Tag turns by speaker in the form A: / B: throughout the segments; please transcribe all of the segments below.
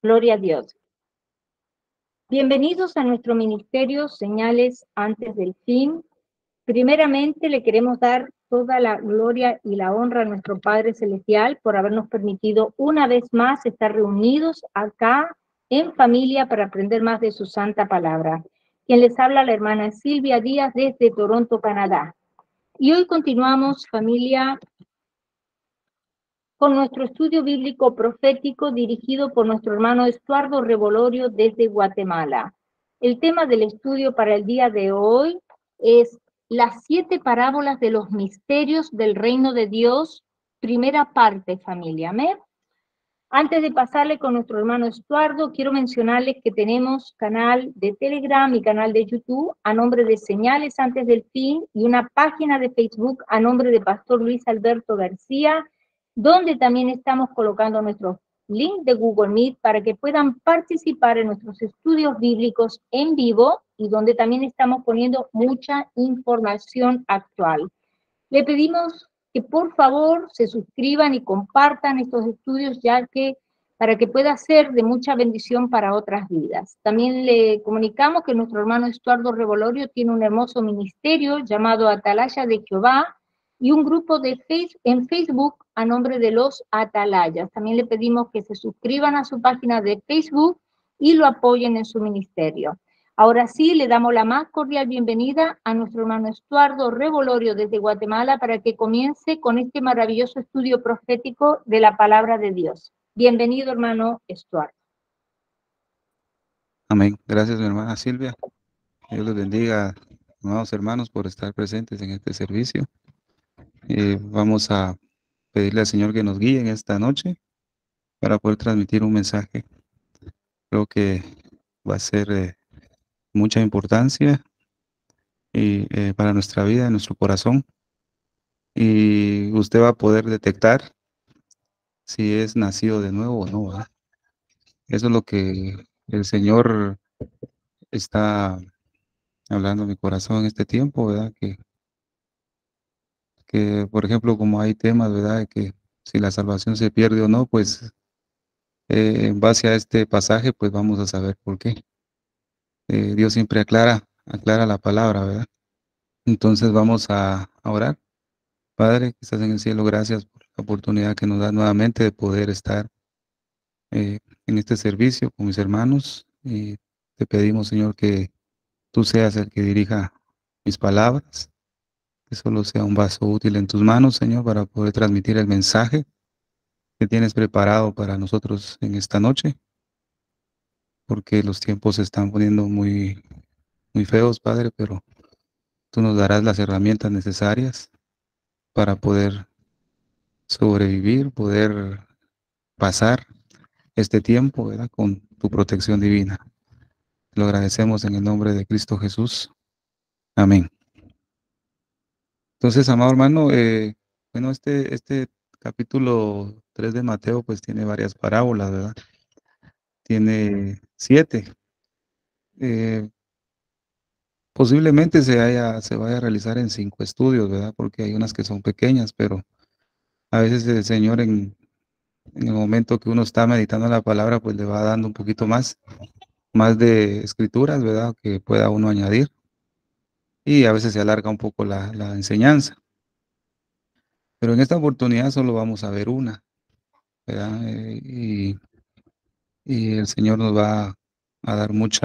A: Gloria a Dios. Bienvenidos a nuestro ministerio Señales antes del fin. Primeramente le queremos dar toda la gloria y la honra a nuestro Padre Celestial por habernos permitido una vez más estar reunidos acá en familia para aprender más de su santa palabra. Quien les habla, la hermana Silvia Díaz desde Toronto, Canadá. Y hoy continuamos, familia, con nuestro estudio bíblico profético dirigido por nuestro hermano Estuardo Revolorio desde Guatemala. El tema del estudio para el día de hoy es las 7 parábolas de los misterios del reino de Dios, primera parte, familia. ¿Me? Antes de pasarle con nuestro hermano Estuardo, quiero mencionarles que tenemos canal de Telegram y canal de YouTube a nombre de Señales antes del fin y una página de Facebook a nombre de Pastor Luis Alberto García, donde también estamos colocando nuestro link de Google Meet para que puedan participar en nuestros estudios bíblicos en vivo y donde también estamos poniendo mucha información actual. Le pedimos que por favor se suscriban y compartan estos estudios, ya que para que pueda ser de mucha bendición para otras vidas. También le comunicamos que nuestro hermano Estuardo Revolorio tiene un hermoso ministerio llamado Atalaya de Jehová y un grupo en Facebook a nombre de los Atalayas. También le pedimos que se suscriban a su página de Facebook y lo apoyen en su ministerio. Ahora sí, le damos la más cordial bienvenida a nuestro hermano Estuardo Revolorio desde Guatemala para que comience con este maravilloso estudio profético de la palabra de Dios. Bienvenido, hermano Estuardo.
B: Amén. Gracias, mi hermana Silvia. Dios les bendiga, amados hermanos, por estar presentes en este servicio. Vamos a pedirle al Señor que nos guíe en esta noche para poder transmitir un mensaje. Creo que va a ser de mucha importancia y, para nuestra vida, nuestro corazón. Y usted va a poder detectar si es nacido de nuevo o no, ¿verdad? Eso es lo que el Señor está hablando en mi corazón en este tiempo, ¿verdad? Que, por ejemplo, como hay temas, ¿verdad? De que si la salvación se pierde o no, pues en base a este pasaje, pues vamos a saber por qué. Dios siempre aclara la palabra, ¿verdad? Entonces vamos a orar. Padre, que estás en el cielo, gracias por la oportunidad que nos das nuevamente de poder estar en este servicio con mis hermanos. Y te pedimos, Señor, que tú seas el que dirija mis palabras, que solo sea un vaso útil en tus manos, Señor, para poder transmitir el mensaje que tienes preparado para nosotros en esta noche, porque los tiempos se están poniendo muy, muy feos, Padre, pero tú nos darás las herramientas necesarias para poder sobrevivir, poder pasar este tiempo, ¿verdad? Con tu protección divina. Lo agradecemos en el nombre de Cristo Jesús. Amén. Entonces, amado hermano, bueno, este capítulo 3 de Mateo, pues tiene varias parábolas, ¿verdad? Tiene 7. Eh, Posiblemente se vaya a realizar en 5 estudios, ¿verdad? Porque hay unas que son pequeñas, pero a veces el Señor en el momento que uno está meditando la palabra, pues le va dando un poquito más de escrituras, ¿verdad? Que pueda uno añadir. Y a veces se alarga un poco la enseñanza. Pero en esta oportunidad solo vamos a ver una, ¿verdad? Y el Señor nos va a dar mucho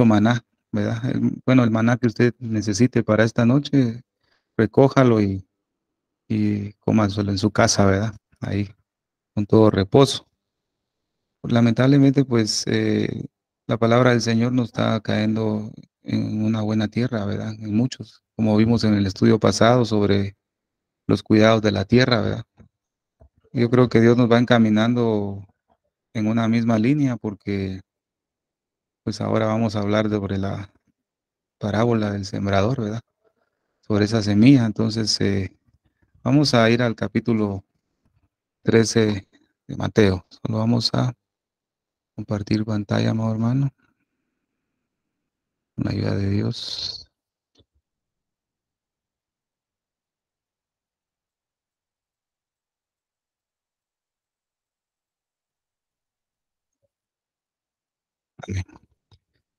B: maná, ¿verdad? Bueno, el maná que usted necesite para esta noche, recójalo y cómaselo en su casa, ¿verdad? Ahí, con todo reposo. Lamentablemente, pues la palabra del Señor no está cayendo en una buena tierra, ¿verdad? En muchos, como vimos en el estudio pasado sobre los cuidados de la tierra, ¿verdad? Yo creo que Dios nos va encaminando en una misma línea porque pues ahora vamos a hablar sobre la parábola del sembrador, ¿verdad? Sobre esa semilla. Entonces, vamos a ir al capítulo 13 de Mateo. Solo vamos a compartir pantalla, amado hermano, con la ayuda de Dios. Amén.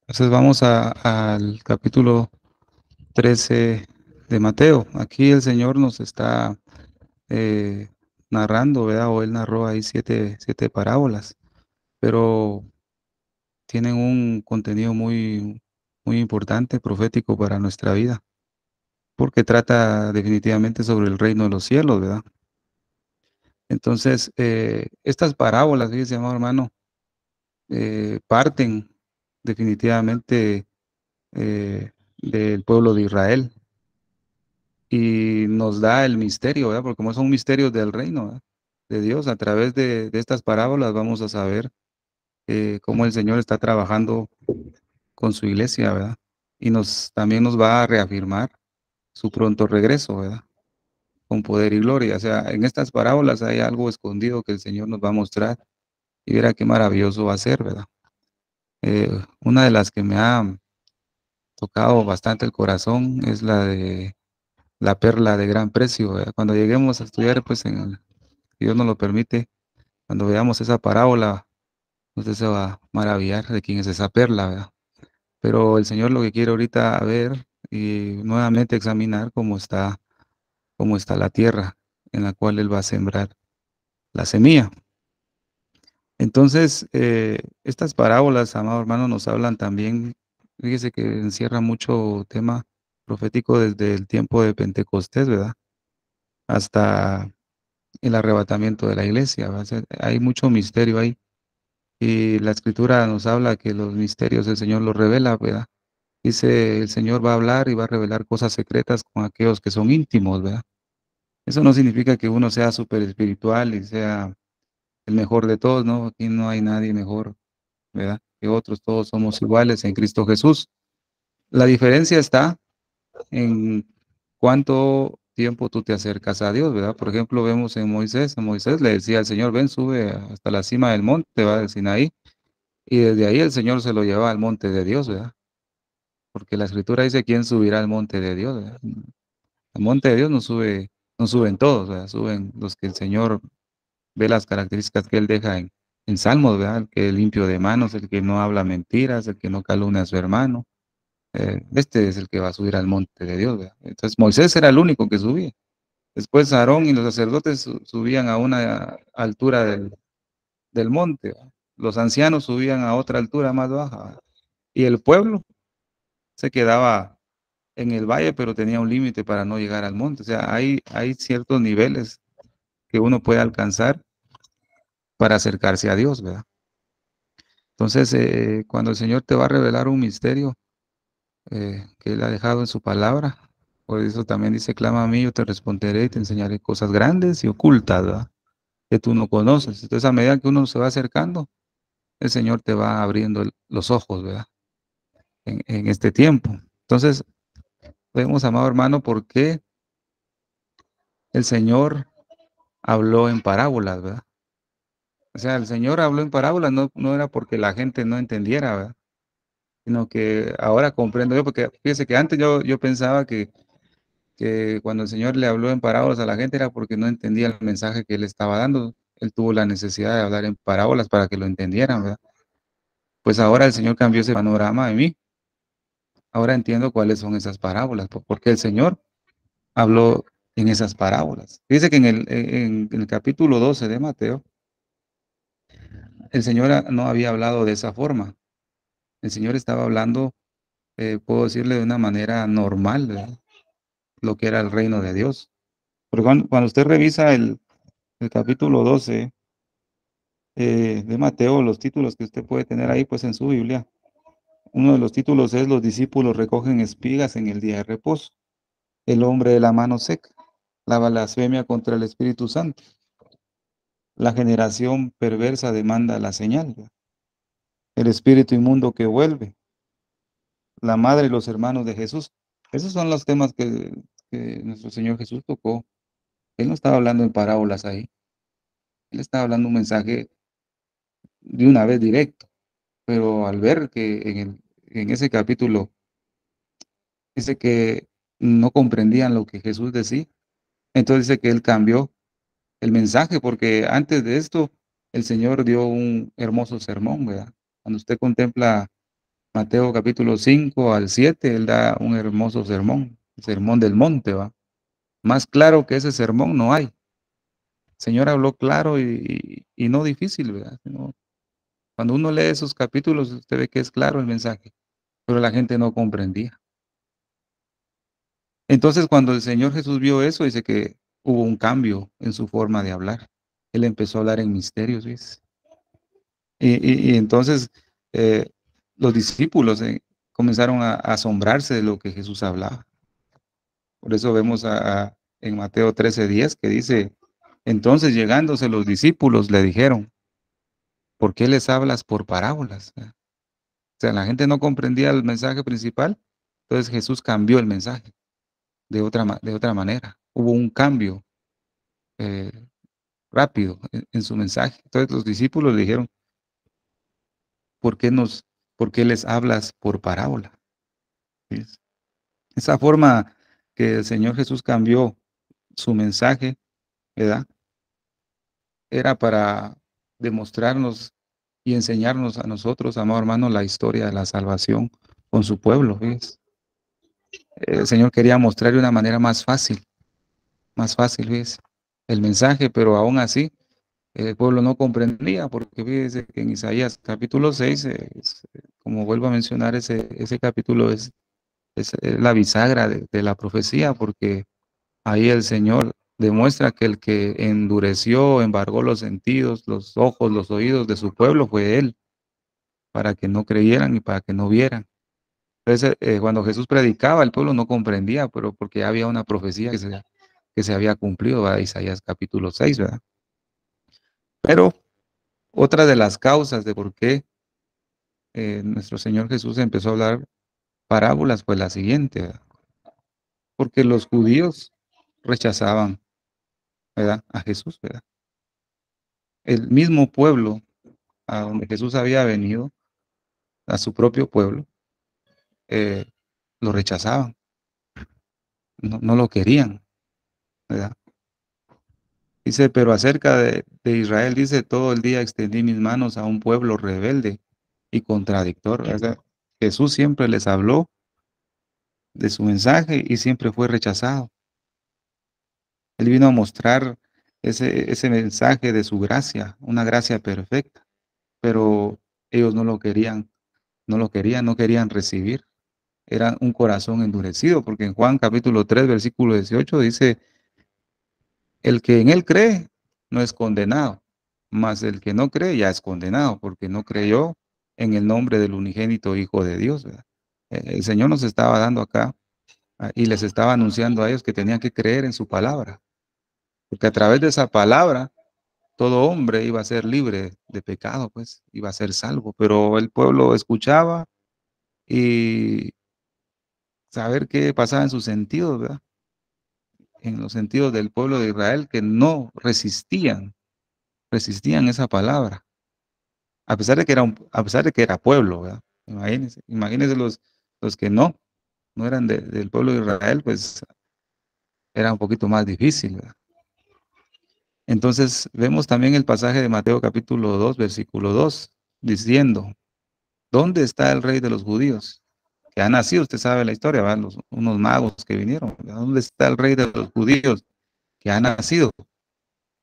B: Entonces vamos al capítulo 13 de Mateo. Aquí el Señor nos está eh, narrando, ¿verdad? O Él narró ahí siete parábolas, pero tienen un contenido muy importante, profético para nuestra vida, porque trata definitivamente sobre el reino de los cielos, ¿verdad? Entonces, estas parábolas, fíjese, amado hermano, parten definitivamente del pueblo de Israel y nos da el misterio, ¿verdad? Porque como son misterios del reino, ¿verdad? De Dios, a través de estas parábolas vamos a saber cómo el Señor está trabajando con su iglesia, ¿verdad? Y también nos va a reafirmar su pronto regreso, ¿verdad? Con poder y gloria. O sea, en estas parábolas hay algo escondido que el Señor nos va a mostrar y verá qué maravilloso va a ser, ¿verdad? Una de las que me ha tocado bastante el corazón es la de la perla de gran precio, ¿verdad? Cuando lleguemos a estudiar, pues, si Dios nos lo permite, cuando veamos esa parábola, usted se va a maravillar de quién es esa perla, ¿verdad? Pero el Señor lo que quiere ahorita ver y nuevamente examinar cómo está la tierra en la cual Él va a sembrar la semilla. Entonces, estas parábolas, amado hermano, nos hablan también, fíjese que encierra mucho tema profético desde el tiempo de Pentecostés, ¿verdad? Hasta el arrebatamiento de la iglesia, ¿verdad? O sea, hay mucho misterio ahí. Y la escritura nos habla que los misterios el Señor los revela, ¿verdad? Dice, el Señor va a hablar y va a revelar cosas secretas con aquellos que son íntimos, ¿verdad? Eso no significa que uno sea súper espiritual y sea el mejor de todos, ¿no? Aquí no hay nadie mejor, ¿verdad? Que otros, todos somos iguales en Cristo Jesús. La diferencia está en cuánto tiempo tú te acercas a Dios, ¿verdad? Por ejemplo, vemos en Moisés, a Moisés le decía al Señor, ven, sube hasta la cima del monte, va, del Sinaí, y desde ahí el Señor se lo lleva al monte de Dios, ¿verdad? Porque la Escritura dice, ¿quién subirá al monte de Dios? ¿Verdad? Al monte de Dios no suben todos, ¿verdad? Suben los que el Señor ve las características que Él deja en Salmos, ¿verdad? El que es limpio de manos, el que no habla mentiras, el que no calumnia a su hermano. Este es el que va a subir al monte de Dios, ¿verdad? Entonces Moisés era el único que subía. Después Aarón y los sacerdotes subían a una altura del monte, ¿verdad? Los ancianos subían a otra altura más baja, ¿verdad? Y el pueblo se quedaba en el valle, pero tenía un límite para no llegar al monte. O sea, hay ciertos niveles que uno puede alcanzar para acercarse a Dios, ¿verdad? Entonces, cuando el Señor te va a revelar un misterio que Él ha dejado en su palabra, por eso también dice, clama a mí, yo te responderé y te enseñaré cosas grandes y ocultas, ¿verdad? Que tú no conoces. Entonces, a medida que uno se va acercando, el Señor te va abriendo los ojos, ¿verdad? En este tiempo. Entonces, vemos, amado hermano, por qué el Señor habló en parábolas, ¿verdad? O sea, el Señor habló en parábolas, no era porque la gente no entendiera, ¿verdad? Sino que ahora comprendo yo, porque fíjese que antes yo pensaba que cuando el Señor le habló en parábolas a la gente era porque no entendía el mensaje que Él estaba dando. Él tuvo la necesidad de hablar en parábolas para que lo entendieran, ¿verdad? Pues ahora el Señor cambió ese panorama de mí. Ahora entiendo cuáles son esas parábolas, porque el Señor habló en esas parábolas. Dice que en el capítulo 12 de Mateo, el Señor no había hablado de esa forma. El Señor estaba hablando, puedo decirle, de una manera normal, ¿verdad? Lo que era el reino de Dios. Porque cuando usted revisa el capítulo 12 de Mateo, los títulos que usted puede tener ahí, pues en su Biblia, uno de los títulos es Los discípulos recogen espigas en el día de reposo, el hombre de la mano seca, la blasfemia contra el Espíritu Santo, la generación perversa demanda la señal, ¿verdad? El espíritu inmundo que vuelve, la madre y los hermanos de Jesús. Esos son los temas que nuestro Señor Jesús tocó. Él no estaba hablando en parábolas ahí, él estaba hablando un mensaje de una vez directo, pero al ver que en ese capítulo dice que no comprendían lo que Jesús decía, entonces dice que él cambió el mensaje, porque antes de esto el Señor dio un hermoso sermón, ¿verdad? Cuando usted contempla Mateo capítulo 5 al 7, él da un hermoso sermón, el sermón del monte, ¿va? Más claro que ese sermón no hay. El Señor habló claro y no difícil, ¿verdad? Cuando uno lee esos capítulos, usted ve que es claro el mensaje, pero la gente no comprendía. Entonces, cuando el Señor Jesús vio eso, dice que hubo un cambio en su forma de hablar. Él empezó a hablar en misterios, ¿ves? Y entonces eh, los discípulos comenzaron a asombrarse de lo que Jesús hablaba. Por eso vemos en Mateo 13:10 que dice, entonces llegándose los discípulos le dijeron, ¿por qué les hablas por parábolas? O sea, la gente no comprendía el mensaje principal, entonces Jesús cambió el mensaje de otra manera. Hubo un cambio eh, rápido en su mensaje. Entonces los discípulos le dijeron, ¿por qué por qué les hablas por parábola? ¿Ves? Esa forma que el Señor Jesús cambió su mensaje, ¿verdad? Era para demostrarnos y enseñarnos a nosotros, amados hermanos, la historia de la salvación con su pueblo, ¿ves? El Señor quería mostrar de una manera más fácil, ¿ves? El mensaje, pero aún así el pueblo no comprendía, porque fíjese que en Isaías capítulo 6, como vuelvo a mencionar, ese capítulo es la bisagra de la profecía, porque ahí el Señor demuestra que el que endureció, embargó los sentidos, los ojos, los oídos de su pueblo fue Él, para que no creyeran y para que no vieran. Entonces, cuando Jesús predicaba, el pueblo no comprendía, pero porque había una profecía que se había cumplido, ¿verdad? Isaías capítulo 6, ¿verdad? Pero otra de las causas de por qué nuestro Señor Jesús empezó a hablar parábolas fue la siguiente, ¿verdad? Porque los judíos rechazaban, ¿verdad? A Jesús, ¿verdad? El mismo pueblo a donde Jesús había venido, a su propio pueblo, eh, lo rechazaban, no lo querían, ¿verdad? Dice, pero acerca de Israel, dice, todo el día extendí mis manos a un pueblo rebelde y contradictor. O sea, Jesús siempre les habló de su mensaje y siempre fue rechazado. Él vino a mostrar ese mensaje de su gracia, una gracia perfecta, pero ellos no querían recibir. Era un corazón endurecido, porque en Juan capítulo 3, versículo 18 dice, el que en él cree no es condenado, mas el que no cree ya es condenado, porque no creyó en el nombre del unigénito Hijo de Dios, ¿verdad? El Señor nos estaba dando acá y les estaba anunciando a ellos que tenían que creer en su palabra, porque a través de esa palabra todo hombre iba a ser libre de pecado, pues iba a ser salvo, pero el pueblo escuchaba y saber qué pasaba en sus sentidos, ¿verdad? En los sentidos del pueblo de Israel que no resistían esa palabra, a pesar de que a pesar de que era pueblo, ¿verdad? Imagínense los que no eran del pueblo de Israel, pues era un poquito más difícil, ¿verdad? Entonces vemos también el pasaje de Mateo capítulo 2, versículo 2, diciendo, ¿dónde está el rey de los judíos? Que ha nacido, usted sabe la historia, ¿verdad? Unos magos que vinieron, ¿verdad? ¿Dónde está el rey de los judíos que ha nacido?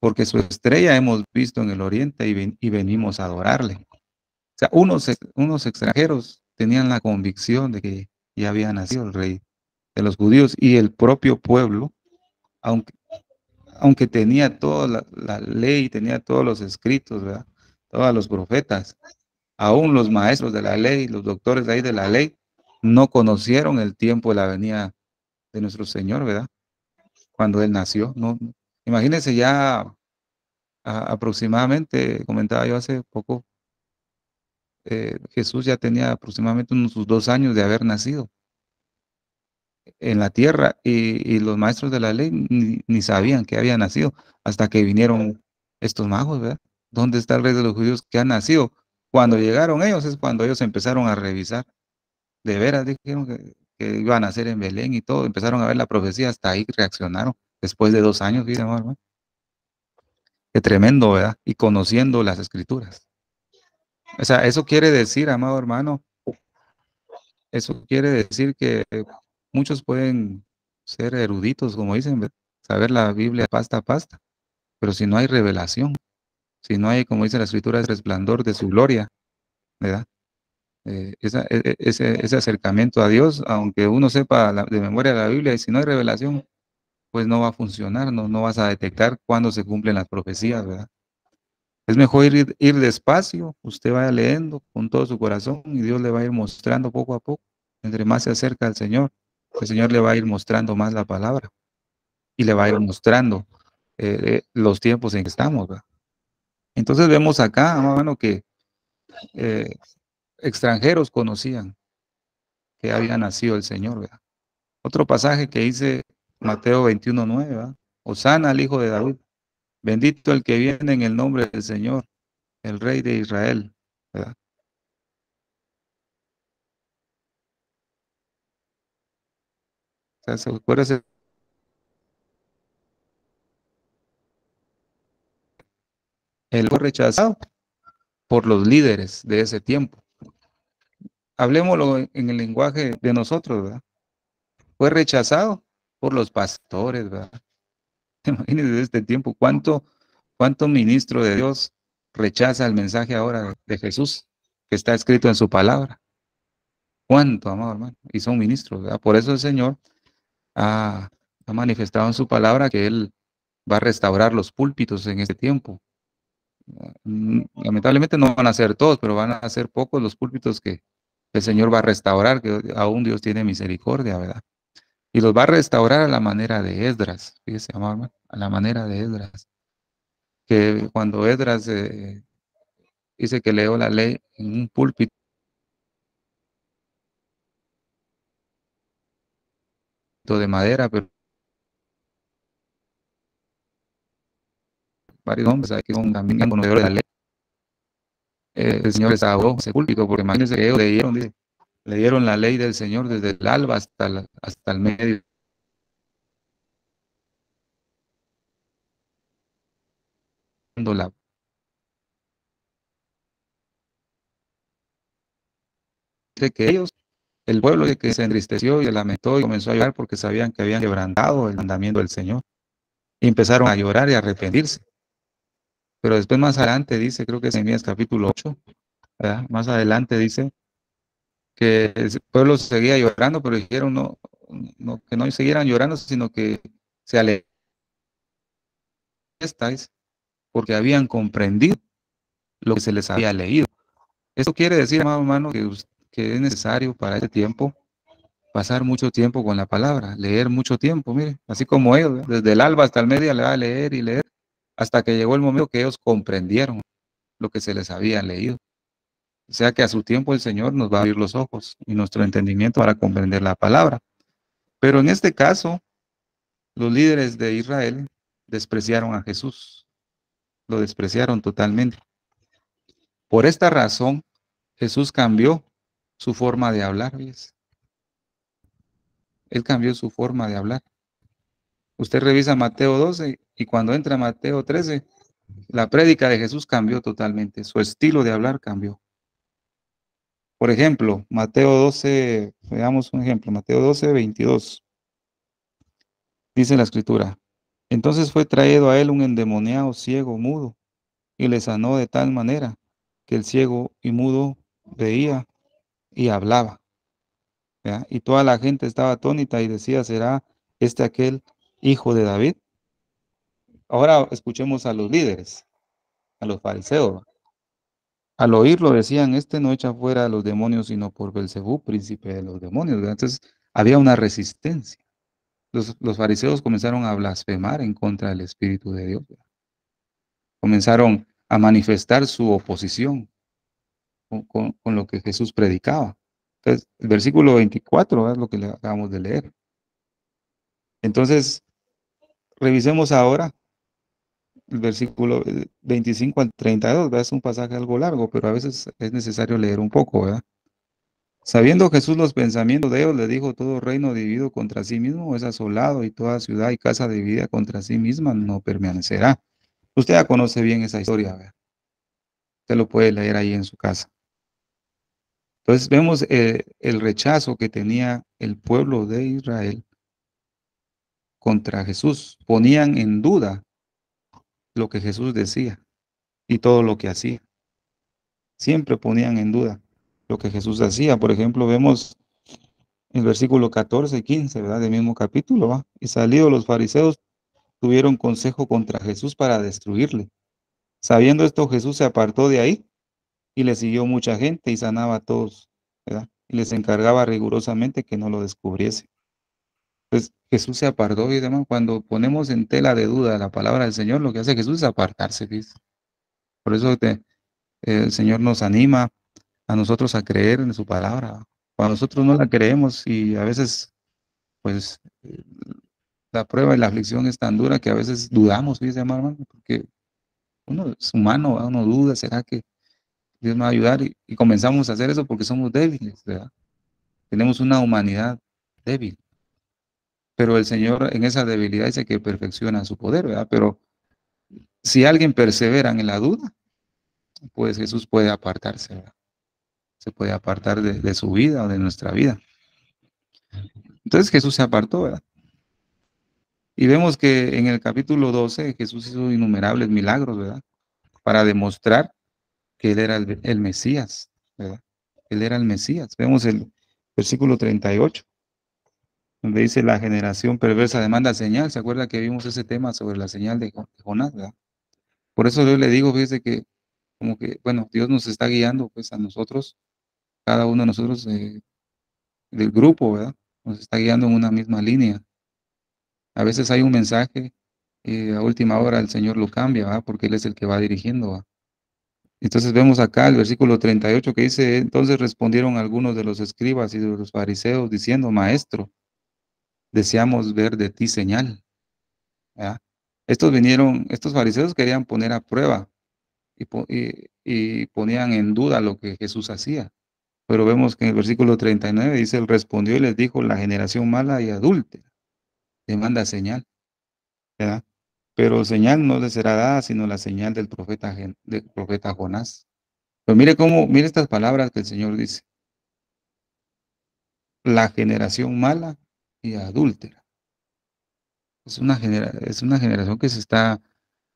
B: Porque su estrella hemos visto en el oriente y venimos a adorarle. O sea, unos extranjeros tenían la convicción de que ya había nacido el rey de los judíos y el propio pueblo, aunque, aunque tenía toda la ley, tenía todos los escritos, ¿verdad? Todos los profetas, aún los maestros de la ley, los doctores de ahí de la ley, no conocieron el tiempo de la venida de nuestro Señor, ¿verdad? Cuando Él nació. No, imagínense ya aproximadamente, comentaba yo hace poco, Jesús ya tenía aproximadamente unos sus 2 años de haber nacido en la tierra y los maestros de la ley ni sabían que había nacido hasta que vinieron estos magos, ¿verdad? ¿Dónde está el rey de los judíos que ha nacido? Cuando llegaron ellos es cuando ellos empezaron a revisar. De veras dijeron que iba a nacer en Belén y todo, empezaron a ver la profecía, hasta ahí reaccionaron después de 2 años, fíjense, hermano. Qué tremendo, ¿verdad? Y conociendo las escrituras. O sea, eso quiere decir, amado hermano, eso quiere decir que muchos pueden ser eruditos, como dicen, saber la Biblia pasta a pasta, pero si no hay revelación, si no hay, como dice la Escritura, el resplandor de su gloria, ¿verdad? Ese acercamiento a Dios, aunque uno sepa de memoria la Biblia, y si no hay revelación, pues no va a funcionar, no vas a detectar cuándo se cumplen las profecías, ¿verdad? Es mejor ir despacio, usted vaya leyendo con todo su corazón y Dios le va a ir mostrando poco a poco. Entre más se acerca al Señor, el Señor le va a ir mostrando más la palabra y le va a ir mostrando los tiempos en que estamos, ¿verdad? Entonces vemos acá, hermano, que eh, extranjeros conocían que había nacido el Señor, ¿verdad? Otro pasaje que dice Mateo 21:9, ¿verdad? Hosana al Hijo de David, bendito el que viene en el nombre del Señor, el Rey de Israel, ¿verdad? O sea, ¿se acuerda él fue rechazado por los líderes de ese tiempo? Hablemoslo en el lenguaje de nosotros, ¿verdad? Fue rechazado por los pastores, ¿verdad? Imagínense de este tiempo, cuánto ministro de Dios rechaza el mensaje ahora de Jesús que está escrito en su palabra. Cuánto, amado hermano, y son ministros, ¿verdad? Por eso el Señor ha manifestado en su palabra que Él va a restaurar los púlpitos en este tiempo. Lamentablemente no van a ser todos, pero van a ser pocos los púlpitos que el Señor va a restaurar, que aún Dios tiene misericordia, ¿verdad? Y los va a restaurar a la manera de Esdras, fíjese, amado hermano, a la manera de Esdras, que cuando Esdras dice que leyó la ley en un púlpito de madera, pero varios hombres aquí son también conocedores de la ley, el Señor les ahogó ese púlpito, porque imagínense que ellos leyeron, dice, leyeron la ley del Señor desde el alba hasta el medio. La, de que ellos, el pueblo de que se entristeció y se lamentó y comenzó a llorar porque sabían que habían quebrantado el mandamiento del Señor. Y empezaron a llorar y a arrepentirse. Pero después más adelante dice, creo que es en Nehemías capítulo 8, ¿verdad? Más adelante dice que el pueblo seguía llorando, pero dijeron que no siguieran llorando, sino que se alegraran porque habían comprendido lo que se les había leído. Esto quiere decir, amado hermano, que es necesario para este tiempo pasar mucho tiempo con la palabra, leer mucho tiempo, mire, así como ellos, ¿verdad? Desde el alba hasta el media le va a leer y leer, hasta que llegó el momento que ellos comprendieron lo que se les había leído. O sea que a su tiempo el Señor nos va a abrir los ojos y nuestro entendimiento para comprender la palabra. Pero en este caso, los líderes de Israel despreciaron a Jesús, lo despreciaron totalmente. Por esta razón, Jesús cambió su forma de hablar, ¿ves? Él cambió su forma de hablar. Usted revisa Mateo 12 y cuando entra Mateo 13, la prédica de Jesús cambió totalmente, su estilo de hablar cambió. Por ejemplo, Mateo 12, veamos un ejemplo, Mateo 12, 22. Dice la escritura, entonces fue traído a él un endemoniado ciego, mudo, y le sanó de tal manera que el ciego y mudo veía y hablaba, ¿ya? Y toda la gente estaba atónita y decía, ¿será este aquel hijo de David? Ahora escuchemos a los líderes, a los fariseos. Al oírlo decían, este no echa fuera a los demonios, sino por Belcebú, príncipe de los demonios, ¿verdad? Entonces había una resistencia. Los fariseos comenzaron a blasfemar en contra del Espíritu de Dios, ¿verdad? Comenzaron a manifestar su oposición con lo que Jesús predicaba. Entonces, el versículo 24 es lo que le acabamos de leer. Entonces, revisemos ahora el versículo 25 al 32, ¿verdad? Es un pasaje algo largo, pero a veces es necesario leer un poco, ¿verdad? Sabiendo Jesús los pensamientos de ellos, le dijo, todo reino dividido contra sí mismo es asolado, y toda ciudad y casa dividida contra sí misma no permanecerá. Usted ya conoce bien esa historia, ¿verdad? Usted lo puede leer ahí en su casa. Entonces vemos el rechazo que tenía el pueblo de Israel contra Jesús. Ponían en duda lo que Jesús decía y todo lo que hacía. Siempre ponían en duda lo que Jesús hacía. Por ejemplo, vemos el versículo 14 y 15, ¿verdad? Del mismo capítulo, ¿va? Y salidos los fariseos tuvieron consejo contra Jesús para destruirle. Sabiendo esto, Jesús se apartó de ahí y le siguió mucha gente y sanaba a todos, ¿verdad? Y les encargaba rigurosamente que no lo descubriese. Pues Jesús se apartó y demás. Cuando ponemos en tela de duda la palabra del Señor, lo que hace Jesús es apartarse, ¿ves? Por eso el Señor nos anima a nosotros a creer en su palabra. Cuando nosotros no la creemos y a veces, pues, la prueba y la aflicción es tan dura que a veces dudamos, ¿sí, hermano? Porque uno es humano, ¿verdad? Uno duda, ¿será que Dios me va a ayudar? Y comenzamos a hacer eso porque somos débiles, ¿verdad? Tenemos una humanidad débil. Pero el Señor en esa debilidad dice que perfecciona su poder, ¿verdad? Pero si alguien persevera en la duda, pues Jesús puede apartarse, ¿verdad? Se puede apartar de su vida o de nuestra vida. Entonces Jesús se apartó, ¿verdad? Y vemos que en el capítulo 12 Jesús hizo innumerables milagros, ¿verdad? Para demostrar que Él era el Mesías, ¿verdad? Él era el Mesías. Vemos el versículo 38, donde dice: la generación perversa demanda señal. ¿Se acuerda que vimos ese tema sobre la señal de Jonás, ¿verdad? Por eso yo le digo, fíjese que como que, bueno, Dios nos está guiando pues a nosotros, cada uno de nosotros del grupo, ¿verdad? Nos está guiando en una misma línea. A veces hay un mensaje y a última hora el Señor lo cambia, ¿verdad? Porque Él es el que va dirigiendo, ¿verdad? Entonces vemos acá el versículo 38 que dice: entonces respondieron algunos de los escribas y de los fariseos diciendo: Maestro, deseamos ver de ti señal, ¿verdad? Estos fariseos querían poner a prueba y ponían en duda lo que Jesús hacía. Pero vemos que en el versículo 39 dice: él respondió y les dijo: la generación mala y adúltera demanda señal, ¿verdad? Pero señal no le será dada, sino la señal del profeta Jonás. Pero mire estas palabras que el Señor dice: la generación mala y adúltera. Es una generación que se está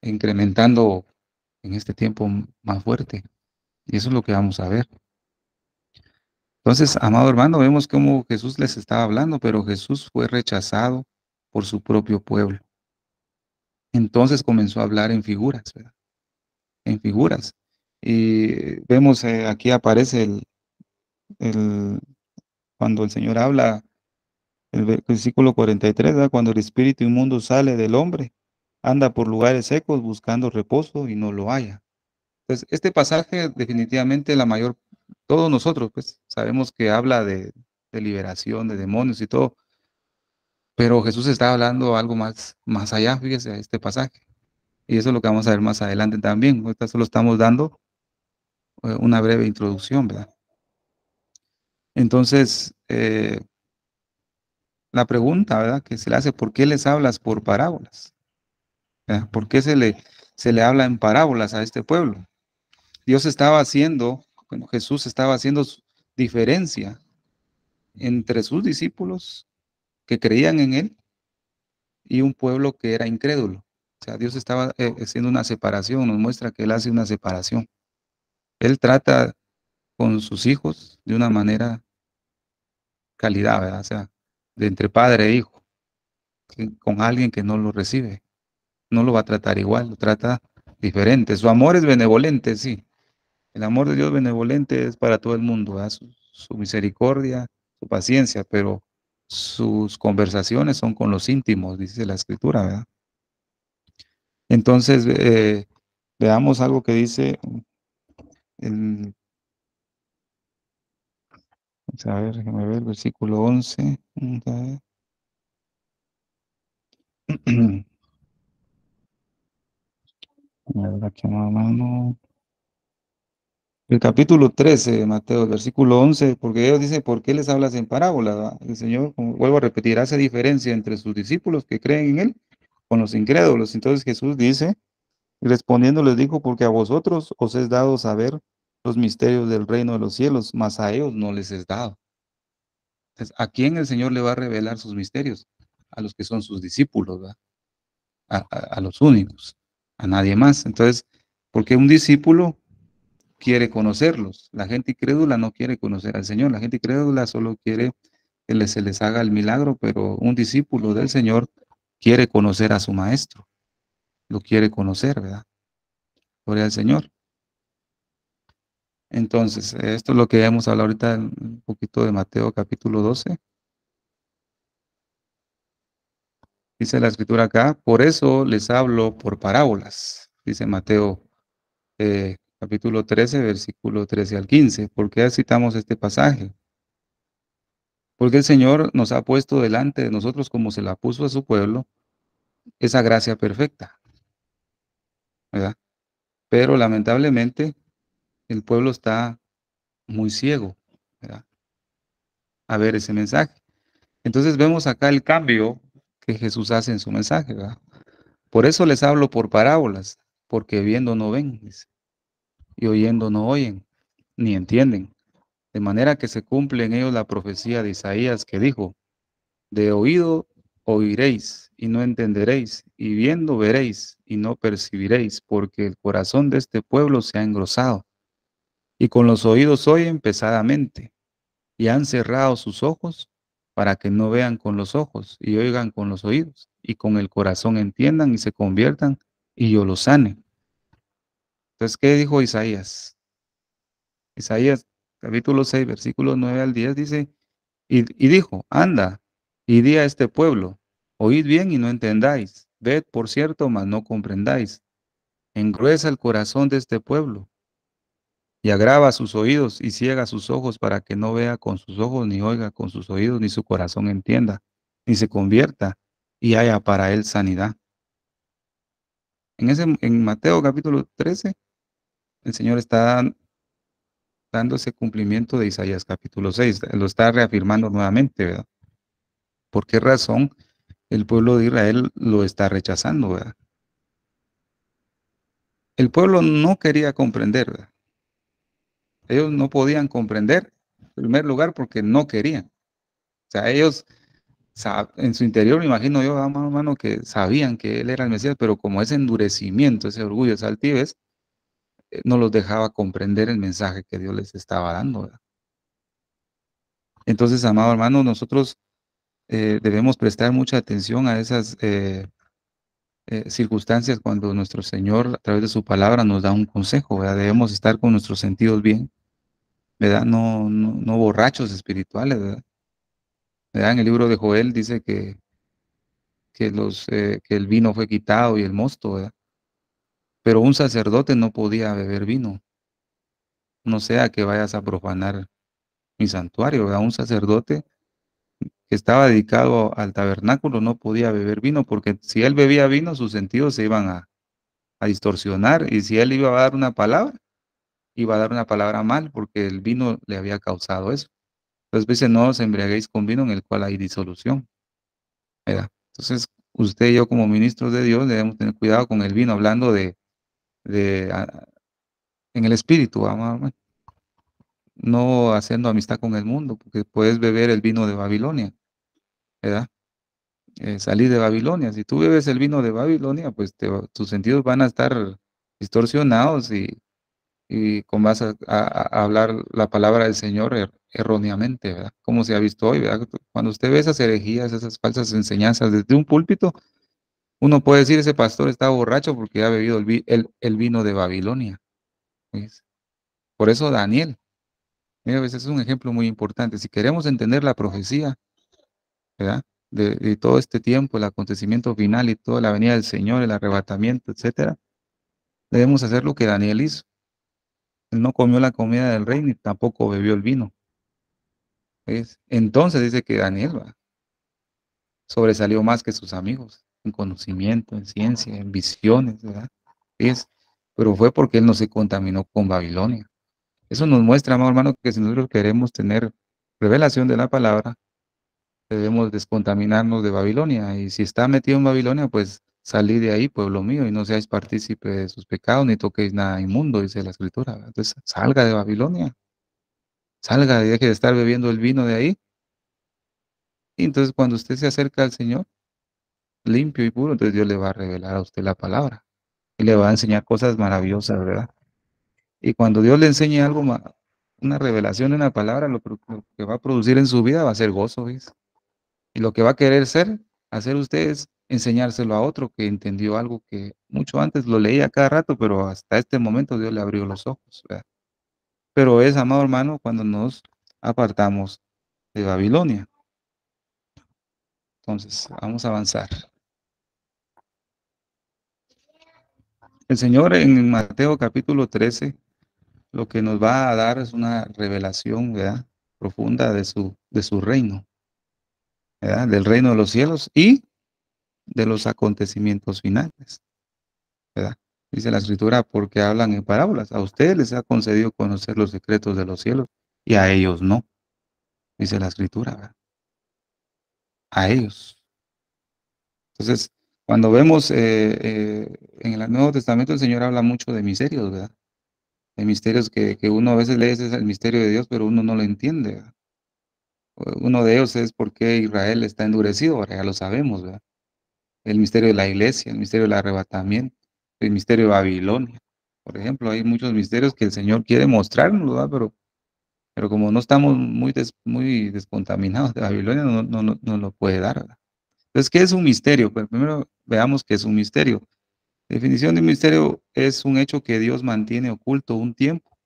B: incrementando en este tiempo más fuerte. Y eso es lo que vamos a ver. Entonces, amado hermano, vemos cómo Jesús les estaba hablando, pero Jesús fue rechazado por su propio pueblo. Entonces comenzó a hablar en figuras, ¿verdad? En figuras. Y vemos aquí aparece el- cuando el Señor habla, el versículo 43, ¿verdad? Cuando el espíritu inmundo sale del hombre, anda por lugares secos buscando reposo y no lo halla. Entonces, este pasaje definitivamente todos nosotros pues sabemos que habla de liberación de demonios y todo, pero Jesús está hablando algo más allá, fíjese, este pasaje. Y eso es lo que vamos a ver más adelante también. Ahorita solo estamos dando una breve introducción, ¿verdad? Entonces, la pregunta, ¿verdad? Que se le hace: ¿por qué les hablas por parábolas? ¿Verdad? ¿Por qué se le habla en parábolas a este pueblo? Jesús estaba haciendo diferencia entre sus discípulos que creían en él y un pueblo que era incrédulo. O sea, Dios estaba haciendo una separación, nos muestra que Él hace una separación. Él trata con sus hijos de una manera calidad, ¿verdad? O sea, de entre padre e hijo, con alguien que no lo recibe. No lo va a tratar igual, lo trata diferente. Su amor es benevolente, sí. El amor de Dios benevolente es para todo el mundo, ¿verdad? Su misericordia, su paciencia, pero sus conversaciones son con los íntimos, dice la Escritura, ¿verdad? Entonces, veamos algo que dice el, a ver, déjame ver, versículo 11. Vamos a ver. A ver aquí, hermano. El capítulo 13 de Mateo, el versículo 11, porque Dios dice: ¿por qué les hablas en parábola? ¿Va? El Señor, como vuelvo a repetir, hace diferencia entre sus discípulos que creen en Él con los incrédulos. Entonces Jesús dice, y respondiendo les dijo: porque a vosotros os es dado saber los misterios del reino de los cielos, mas a ellos no les es dado. Entonces, ¿a quién el Señor le va a revelar sus misterios? A los que son sus discípulos, ¿verdad? A los únicos, a nadie más. Entonces, porque un discípulo quiere conocerlos. La gente incrédula no quiere conocer al Señor. La gente incrédula solo quiere que se les haga el milagro, pero un discípulo del Señor quiere conocer a su maestro. Lo quiere conocer, ¿verdad? Gloria al Señor. Entonces, esto es lo que hemos hablado ahorita, un poquito de Mateo capítulo 12. Dice la escritura acá, por eso les hablo por parábolas. Dice Mateo capítulo 13, versículo 13 al 15. ¿Por qué citamos este pasaje? Porque el Señor nos ha puesto delante de nosotros, como se la puso a su pueblo, esa gracia perfecta, ¿verdad? Pero lamentablemente el pueblo está muy ciego, ¿verdad? A ver ese mensaje. Entonces vemos acá el cambio que Jesús hace en su mensaje, ¿verdad? Por eso les hablo por parábolas, porque viendo no ven, dice, y oyendo no oyen, ni entienden. De manera que se cumple en ellos la profecía de Isaías que dijo, de oído oiréis y no entenderéis, y viendo veréis y no percibiréis, porque el corazón de este pueblo se ha engrosado, y con los oídos oyen pesadamente, y han cerrado sus ojos para que no vean con los ojos y oigan con los oídos, y con el corazón entiendan y se conviertan, y yo los sane. Entonces, ¿qué dijo Isaías? Isaías capítulo 6, versículos 9 al 10 dice, y dijo, anda, y di a este pueblo, oíd bien y no entendáis, ved por cierto, mas no comprendáis, engruesa el corazón de este pueblo, y agrava sus oídos y ciega sus ojos para que no vea con sus ojos, ni oiga con sus oídos, ni su corazón entienda, ni se convierta, y haya para él sanidad. En Mateo capítulo 13, el Señor está dando ese cumplimiento de Isaías capítulo 6, lo está reafirmando nuevamente, ¿verdad? ¿Por qué razón el pueblo de Israel lo está rechazando, ¿verdad? El pueblo no quería comprender, ¿verdad? Ellos no podían comprender, en primer lugar, porque no querían. O sea, ellos en su interior, me imagino yo, hermano, que sabían que él era el Mesías, pero como ese endurecimiento, ese orgullo, esa altivez, no los dejaba comprender el mensaje que Dios les estaba dando, ¿verdad? Entonces, amado hermano, nosotros debemos prestar mucha atención a esas circunstancias cuando nuestro Señor, a través de su palabra, nos da un consejo, ¿verdad? Debemos estar con nuestros sentidos bien, ¿verdad? No borrachos espirituales, ¿verdad? ¿Verdad? En el libro de Joel dice que el vino fue quitado y el mosto, ¿verdad? Pero un sacerdote no podía beber vino, no sea que vayas a profanar mi santuario, ¿verdad? Un sacerdote que estaba dedicado al tabernáculo no podía beber vino, porque si él bebía vino, sus sentidos se iban a distorsionar, y si él iba a dar una palabra, iba a dar una palabra mal, porque el vino le había causado eso. Entonces dice, no os embriaguéis con vino en el cual hay disolución, ¿verdad? Entonces, usted y yo como ministros de Dios debemos tener cuidado con el vino, hablando de en el espíritu, vamos, no haciendo amistad con el mundo, porque puedes beber el vino de Babilonia, ¿verdad? Salir de Babilonia. Si tú bebes el vino de Babilonia, pues tus sentidos van a estar distorsionados y vas a hablar la palabra del Señor erróneamente, ¿verdad? Como se ha visto hoy, ¿verdad? Cuando usted ve esas herejías, esas falsas enseñanzas desde un púlpito, uno puede decir, ese pastor está borracho porque ha bebido el vino de Babilonia, ¿ves? Por eso Daniel, mira, ese es un ejemplo muy importante. Si queremos entender la profecía, ¿verdad? De todo este tiempo, el acontecimiento final y toda la venida del Señor, el arrebatamiento, etcétera, debemos hacer lo que Daniel hizo. Él no comió la comida del rey ni tampoco bebió el vino, ¿ves? Entonces dice que Daniel sobresalió más que sus amigos en conocimiento, en ciencia, en visiones, ¿verdad? ¿Ves? Pero fue porque él no se contaminó con Babilonia. Eso nos muestra, amado hermano, que si nosotros queremos tener revelación de la palabra, debemos descontaminarnos de Babilonia. Y si está metido en Babilonia, pues salid de ahí, pueblo mío, y no seáis partícipe de sus pecados, ni toquéis nada inmundo, dice la Escritura. Entonces, salga de Babilonia, salga y deje de estar bebiendo el vino de ahí. Y entonces, cuando usted se acerca al Señor, limpio y puro, entonces Dios le va a revelar a usted la palabra y le va a enseñar cosas maravillosas, ¿verdad? Y cuando Dios le enseñe algo, una revelación de una palabra, lo que va a producir en su vida va a ser gozo, ¿ves? Y lo que va a querer hacer usted es enseñárselo a otro que entendió algo que mucho antes lo leía cada rato, pero hasta este momento Dios le abrió los ojos, ¿verdad? Pero es, amado hermano, cuando nos apartamos de Babilonia. Entonces, vamos a avanzar. El Señor en Mateo capítulo 13 lo que nos va a dar es una revelación, ¿verdad? Profunda de su reino, ¿verdad? Del reino de los cielos y de los acontecimientos finales, ¿verdad? Dice la Escritura, porque hablan en parábolas. A ustedes les ha concedido conocer los secretos de los cielos y a ellos no, dice la Escritura, ¿verdad? A ellos. Entonces, cuando vemos en el Nuevo Testamento, el Señor habla mucho de misterios, ¿verdad? De misterios que uno a veces lee, ese es el misterio de Dios, pero uno no lo entiende, ¿verdad? Uno de ellos es por qué Israel está endurecido, ahora ya lo sabemos, ¿verdad? El misterio de la iglesia, el misterio del arrebatamiento, el misterio de Babilonia. Por ejemplo, hay muchos misterios que el Señor quiere mostrarnos, ¿verdad? Pero como no estamos muy descontaminados de Babilonia, no lo puede dar, ¿verdad? Entonces, ¿qué es un misterio? Pues primero veamos qué es un misterio. Definición de un misterio es un hecho que Dios mantiene oculto un tiempo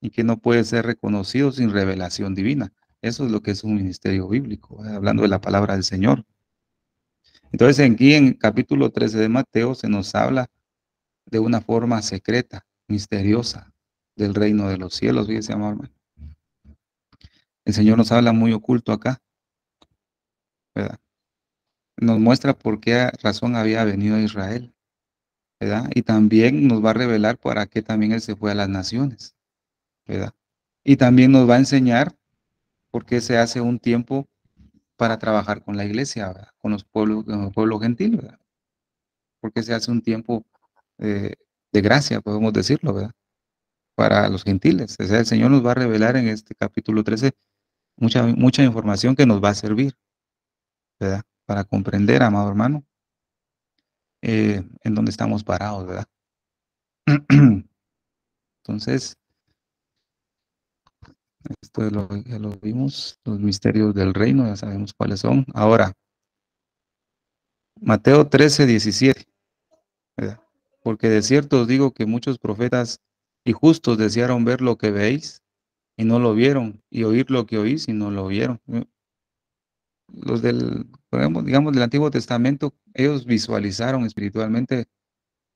B: y que no puede ser reconocido sin revelación divina. Eso es lo que es un ministerio bíblico, hablando de la palabra del Señor. Entonces, aquí en capítulo 13 de Mateo se nos habla de una forma secreta, misteriosa, del reino de los cielos, fíjese, amado hermano. El Señor nos habla muy oculto acá, ¿verdad? Nos muestra por qué razón había venido a Israel, ¿verdad? Y también nos va a revelar para qué también Él se fue a las naciones, ¿verdad? Y también nos va a enseñar por qué se hace un tiempo para trabajar con la iglesia, ¿verdad? Con el pueblo gentil, ¿verdad? Porque se hace un tiempo eh, de gracia, podemos decirlo, ¿verdad? Para los gentiles. O sea, el Señor nos va a revelar en este capítulo 13 mucha información que nos va a servir, ¿verdad? Para comprender, amado hermano, en dónde estamos parados, ¿verdad? Entonces, esto ya lo vimos, los misterios del reino, ya sabemos cuáles son. Ahora, Mateo 13:17. ¿Verdad? Porque de cierto os digo que muchos profetas y justos desearon ver lo que veis y no lo vieron, y oír lo que oís y no lo vieron. Los digamos, del Antiguo Testamento, ellos visualizaron espiritualmente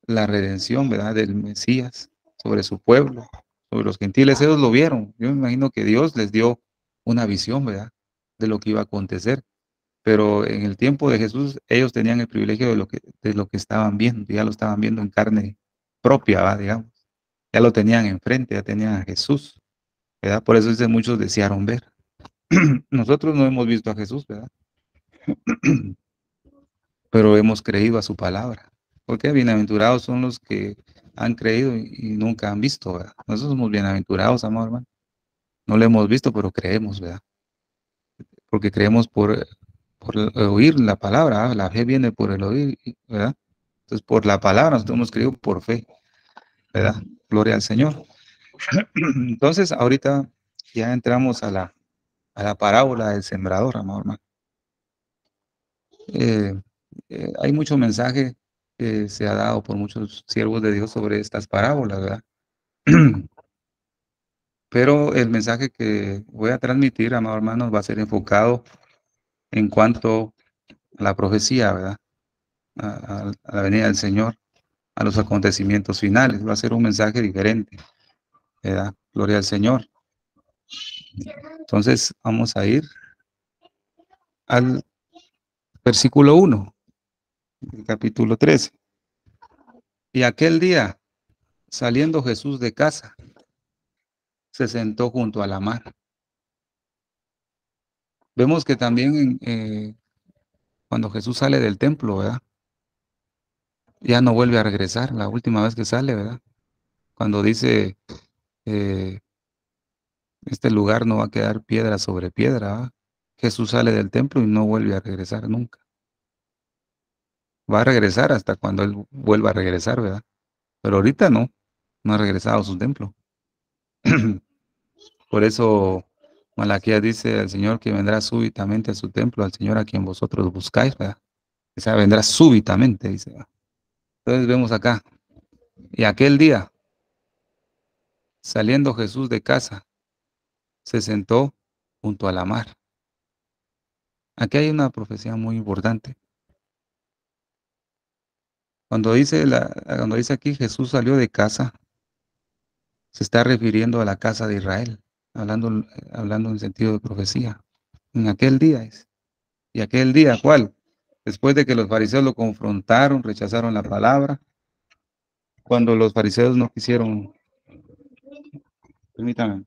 B: la redención, ¿verdad? Del Mesías sobre su pueblo, sobre los gentiles, ellos lo vieron. Yo me imagino que Dios les dio una visión, ¿verdad? De lo que iba a acontecer. Pero en el tiempo de Jesús, ellos tenían el privilegio de lo que estaban viendo, ya lo estaban viendo en carne propia, ¿va? Digamos. Ya lo tenían enfrente, ya tenían a Jesús, ¿verdad? Por eso dice, muchos desearon ver. Nosotros no hemos visto a Jesús, ¿verdad? Pero hemos creído a su palabra. Porque bienaventurados son los que han creído y nunca han visto, ¿verdad? Nosotros somos bienaventurados, amor hermano. No lo hemos visto, pero creemos, ¿verdad? Porque creemos por oír la palabra, ¿verdad? La fe viene por el oír, ¿verdad? Entonces, por la palabra nosotros hemos creído por fe, ¿verdad? Gloria al Señor. Entonces, ahorita ya entramos a la parábola del sembrador, amor hermano. Eh, hay mucho mensaje que se ha dado por muchos siervos de Dios sobre estas parábolas, ¿verdad? Pero el mensaje que voy a transmitir, amado hermano, va a ser enfocado en cuanto a la profecía, ¿verdad? A la venida del Señor, a los acontecimientos finales. Va a ser un mensaje diferente, ¿verdad? Gloria al Señor. Entonces, vamos a ir al versículo 1, del capítulo 13. Y aquel día, saliendo Jesús de casa, se sentó junto a la mar. Vemos que también cuando Jesús sale del templo, ¿verdad? ya no vuelve a regresar la última vez que sale, ¿verdad? Cuando dice, eh, este lugar no va a quedar piedra sobre piedra, ¿va? Jesús sale del templo y no vuelve a regresar nunca. Va a regresar hasta cuando Él vuelva a regresar, ¿verdad? Pero ahorita no ha regresado a su templo. Por eso Malaquías dice al Señor que vendrá súbitamente a su templo, al Señor a quien vosotros buscáis, ¿verdad? O sea, vendrá súbitamente, dice, ¿verdad? Entonces vemos acá, y aquel día, saliendo Jesús de casa, se sentó junto a la mar. Aquí hay una profecía muy importante. Cuando dice aquí Jesús salió de casa, se está refiriendo a la casa de Israel, hablando en sentido de profecía. En aquel día es. ¿Y aquel día cuál? Después de que los fariseos lo confrontaron, rechazaron la palabra, cuando los fariseos no quisieron, permítame,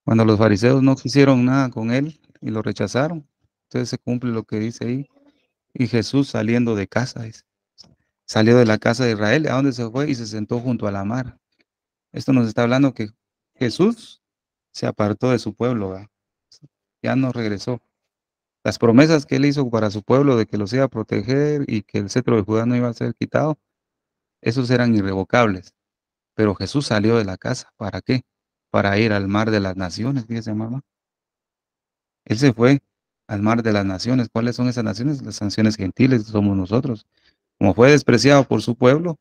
B: cuando los fariseos no quisieron nada con él y lo rechazaron, entonces se cumple lo que dice ahí. Y Jesús saliendo de casa, dice, salió de la casa de Israel, ¿a dónde se fue? Y se sentó junto a la mar. Esto nos está hablando que Jesús se apartó de su pueblo, ¿verdad? Ya no regresó. Las promesas que él hizo para su pueblo de que los iba a proteger y que el cetro de Judá no iba a ser quitado, esos eran irrevocables. Pero Jesús salió de la casa. ¿Para qué? Para ir al mar de las naciones, fíjese, mamá. Él se fue al mar de las naciones. ¿Cuáles son esas naciones? Las naciones gentiles, somos nosotros. Como fue despreciado por su pueblo,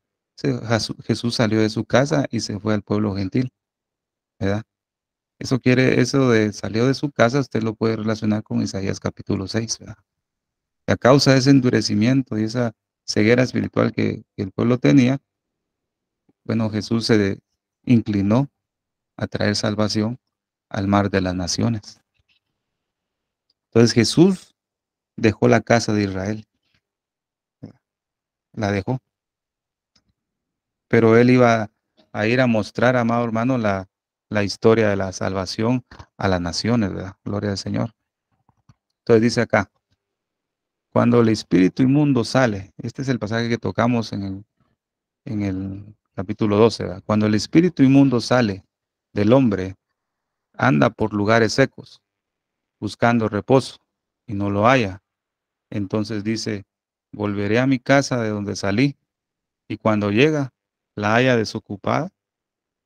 B: Jesús salió de su casa y se fue al pueblo gentil, ¿verdad? Eso de salió de su casa, usted lo puede relacionar con Isaías capítulo 6, ¿verdad? Y a causa de ese endurecimiento y esa ceguera espiritual que el pueblo tenía, bueno, Jesús se inclinó a traer salvación al mar de las naciones. Entonces Jesús dejó la casa de Israel, la dejó, pero él iba a ir a mostrar, amado hermano, la historia de la salvación a las naciones, ¿verdad? Gloria al Señor. Entonces dice acá, cuando el espíritu inmundo sale, este es el pasaje que tocamos en el capítulo 12, ¿verdad? Cuando el espíritu inmundo sale del hombre, anda por lugares secos, buscando reposo, y no lo halla. Entonces dice, volveré a mi casa de donde salí, y cuando llega, la halla desocupada,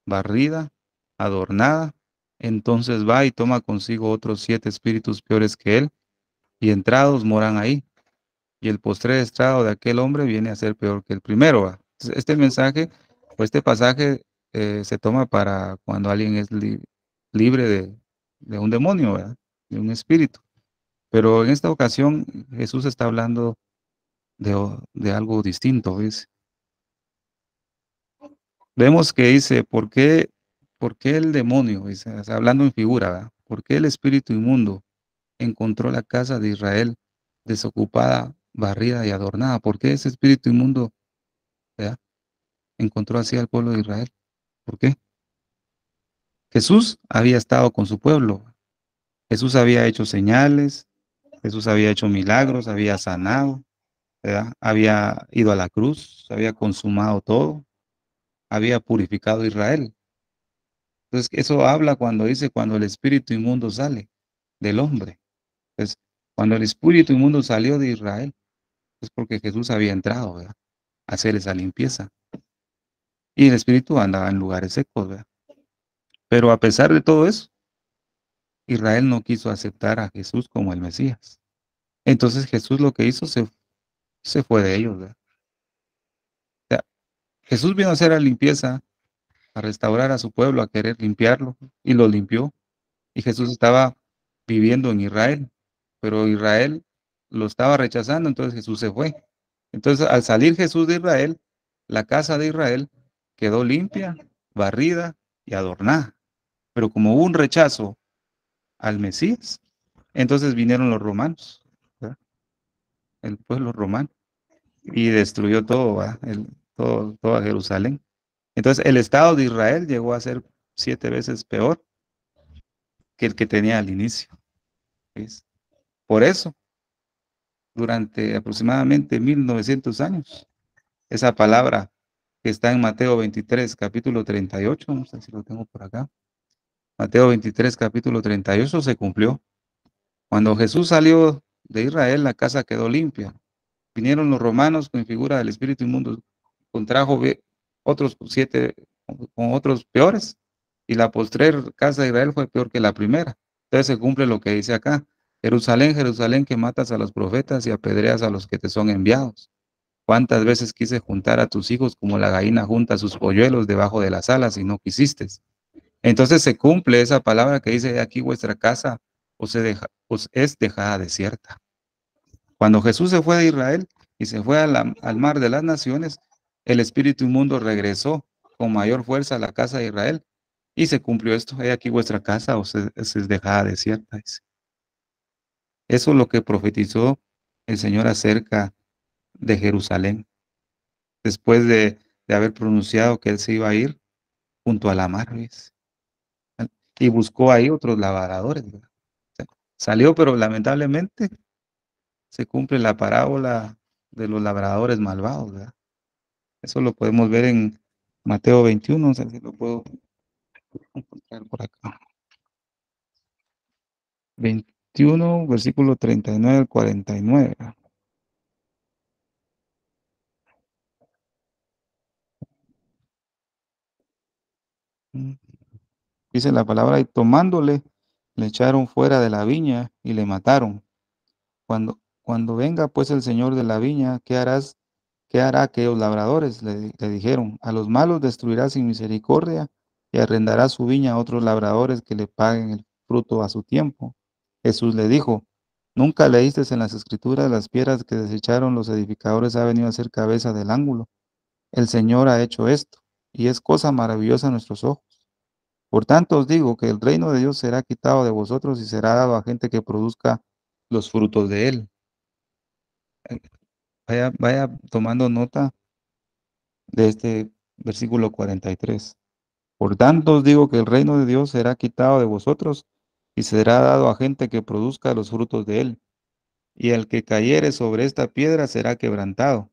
B: barrida, adornada. Entonces va y toma consigo otros 7 espíritus peores que él, y entrados moran ahí. Y el postrer estrado de aquel hombre viene a ser peor que el primero, ¿va? Entonces, este mensaje o este pasaje se toma para cuando alguien es libre de un demonio, ¿verdad? De un espíritu. Pero en esta ocasión Jesús está hablando de algo distinto, ¿ves? Vemos que dice, por qué el demonio? Dice, o sea, hablando en figura, ¿verdad? ¿Por qué el espíritu inmundo encontró la casa de Israel desocupada, barrida y adornada? ¿Por qué ese espíritu inmundo, ¿verdad? Encontró así al pueblo de Israel? ¿Por qué? Jesús había estado con su pueblo. Jesús había hecho señales, Jesús había hecho milagros, había sanado, ¿verdad? Había ido a la cruz, había consumado todo, había purificado a Israel. Entonces, eso habla cuando dice, cuando el espíritu inmundo sale del hombre. Entonces, cuando el espíritu inmundo salió de Israel, es porque Jesús había entrado, ¿verdad? A hacer esa limpieza. Y el espíritu andaba en lugares secos, ¿verdad? Pero a pesar de todo eso, Israel no quiso aceptar a Jesús como el Mesías. Entonces Jesús lo que hizo se fue de ellos, ¿verdad? O sea, Jesús vino a hacer la limpieza, a restaurar a su pueblo, a querer limpiarlo, y lo limpió. Y Jesús estaba viviendo en Israel, pero Israel lo estaba rechazando, entonces Jesús se fue. Entonces, al salir Jesús de Israel, la casa de Israel quedó limpia, barrida y adornada. Pero como hubo un rechazo al Mesías, entonces vinieron los romanos, ¿verdad? El pueblo romano, y destruyó todo, ¿verdad? Toda Jerusalén. Entonces, el Estado de Israel llegó a ser 7 veces peor que el que tenía al inicio. ¿Ves? Por eso, durante aproximadamente 1900 años, esa palabra que está en Mateo 23, capítulo 38, no sé si lo tengo por acá, Mateo 23, capítulo 38 se cumplió. Cuando Jesús salió de Israel, la casa quedó limpia. Vinieron los romanos con figura del espíritu inmundo, contrajo otros 7 con otros peores, y la postrer casa de Israel fue peor que la primera. Entonces se cumple lo que dice acá: Jerusalén, Jerusalén, que matas a los profetas y apedreas a los que te son enviados. ¿Cuántas veces quise juntar a tus hijos como la gallina junta sus polluelos debajo de las alas y no quisiste? Entonces se cumple esa palabra que dice: aquí vuestra casa os es dejada desierta. Cuando Jesús se fue de Israel y se fue al mar de las naciones, el espíritu inmundo regresó con mayor fuerza a la casa de Israel y se cumplió esto: he aquí vuestra casa os es dejada desierta. Dice. Eso es lo que profetizó el Señor acerca de Jerusalén, después de haber pronunciado que Él se iba a ir junto a la mar, ¿ves? Y buscó ahí otros labradores, ¿verdad? O sea, salió, pero lamentablemente se cumple la parábola de los labradores malvados, ¿verdad? Eso lo podemos ver en Mateo 21, no sé si lo puedo encontrar por acá. 21, versículo 39 al 49. Dice la palabra: y tomándole, le echaron fuera de la viña y le mataron. Cuando venga pues el señor de la viña, ¿qué harás? ¿Qué hará aquellos labradores? Le dijeron: a los malos destruirá sin misericordia y arrendará su viña a otros labradores que le paguen el fruto a su tiempo. Jesús le dijo: ¿nunca leíste en las escrituras: las piedras que desecharon los edificadores ha venido a ser cabeza del ángulo? El Señor ha hecho esto, y es cosa maravillosa a nuestros ojos. Por tanto os digo que el reino de Dios será quitado de vosotros y será dado a gente que produzca los frutos de él. Vaya tomando nota de este versículo 43. Por tanto os digo que el reino de Dios será quitado de vosotros y será dado a gente que produzca los frutos de él. Y el que cayere sobre esta piedra será quebrantado,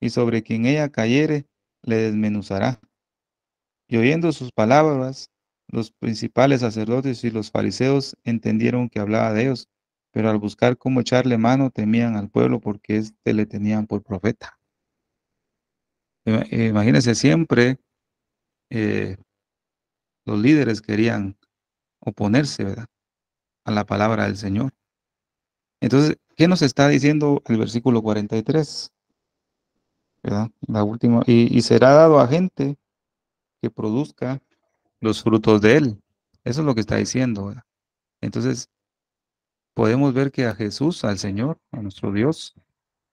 B: y sobre quien ella cayere le desmenuzará. Y oyendo sus palabras, los principales sacerdotes y los fariseos entendieron que hablaba de ellos, pero al buscar cómo echarle mano temían al pueblo porque éste le tenían por profeta. Imagínense, siempre eh, los líderes querían oponerse, ¿verdad?, a la palabra del Señor. Entonces, ¿qué nos está diciendo el versículo 43? ¿Verdad? La última, y será dado a gente que produzca los frutos de él. Eso es lo que está diciendo, ¿verdad? Entonces, podemos ver que a Jesús, al Señor, a nuestro Dios,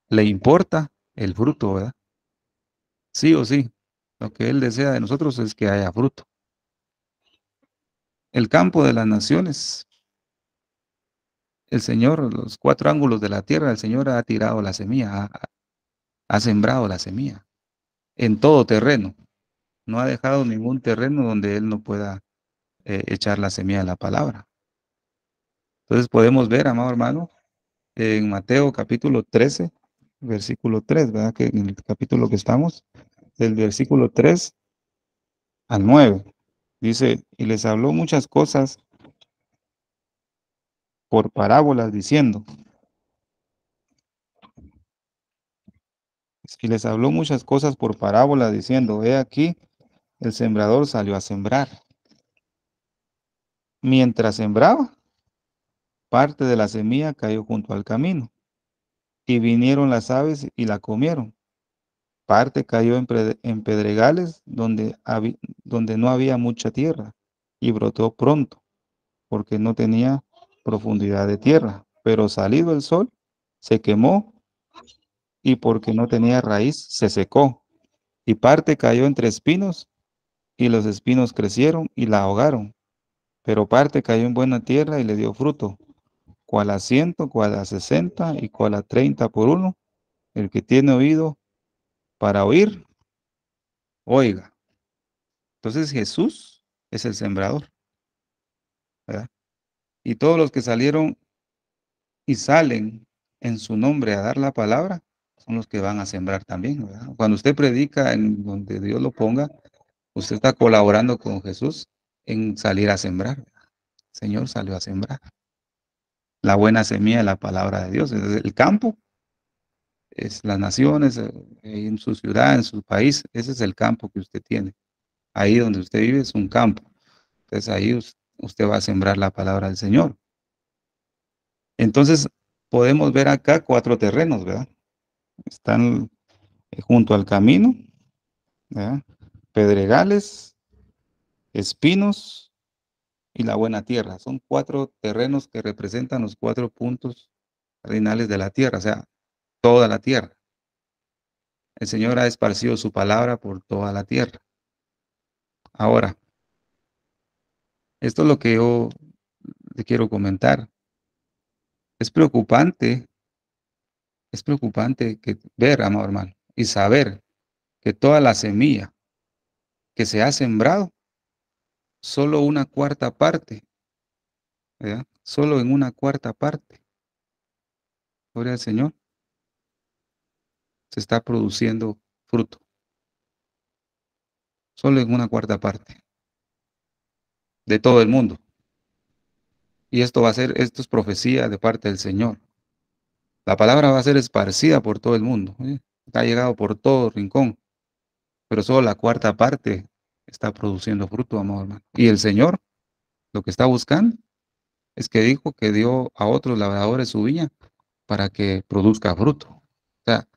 B: le importa el fruto, ¿verdad? Sí o sí. Lo que Él desea de nosotros es que haya fruto. El campo de las naciones, el Señor, los 4 ángulos de la tierra, el Señor ha tirado la semilla, ha sembrado la semilla en todo terreno. No ha dejado ningún terreno donde Él no pueda echar la semilla de la palabra. Entonces podemos ver, amado hermano, en Mateo capítulo 13, versículo 3, ¿verdad? Que en el capítulo que estamos, del versículo 3 al 9, dice: y les habló muchas cosas por parábolas diciendo, he aquí, el sembrador salió a sembrar. Mientras sembraba, parte de la semilla cayó junto al camino, y vinieron las aves y la comieron. Parte cayó en pedregales donde no había mucha tierra, y brotó pronto, porque no tenía profundidad de tierra. Pero salido el sol, se quemó, y porque no tenía raíz, se secó. Y parte cayó entre espinos, y los espinos crecieron y la ahogaron. Pero parte cayó en buena tierra y le dio fruto, cual a 100, cual a 60 y cual a 30 por uno. El que tiene oído para oír, oiga. Entonces Jesús es el sembrador, ¿verdad? Y todos los que salieron y salen en su nombre a dar la palabra, son los que van a sembrar también, ¿verdad? Cuando usted predica en donde Dios lo ponga, usted está colaborando con Jesús en salir a sembrar. El Señor salió a sembrar. La buena semilla de la palabra de Dios. Es el campo, es las naciones, en su ciudad, en su país. Ese es el campo que usted tiene. Ahí donde usted vive es un campo. Entonces ahí usted va a sembrar la palabra del Señor. Entonces podemos ver acá 4 terrenos, ¿verdad? Están junto al camino, ¿verdad? Pedregales, espinos y la buena tierra. Son 4 terrenos que representan los 4 puntos cardinales de la tierra, o sea, toda la tierra. El Señor ha esparcido su palabra por toda la tierra. Ahora, esto es lo que yo le quiero comentar. Es preocupante, es preocupante que ver, amado hermano, y saber que toda la semilla que se ha sembrado, solo una cuarta parte, ¿verdad? Solo en una cuarta parte, gloria al Señor, se está produciendo fruto. Solo en una cuarta parte de todo el mundo. Y esto es profecía de parte del Señor. La palabra va a ser esparcida por todo el mundo. Ha llegado por todo rincón, pero solo la cuarta parte está produciendo fruto, amado hermano. Y el Señor lo que está buscando es que dijo que dio a otros labradores su viña para que produzca fruto. O sea,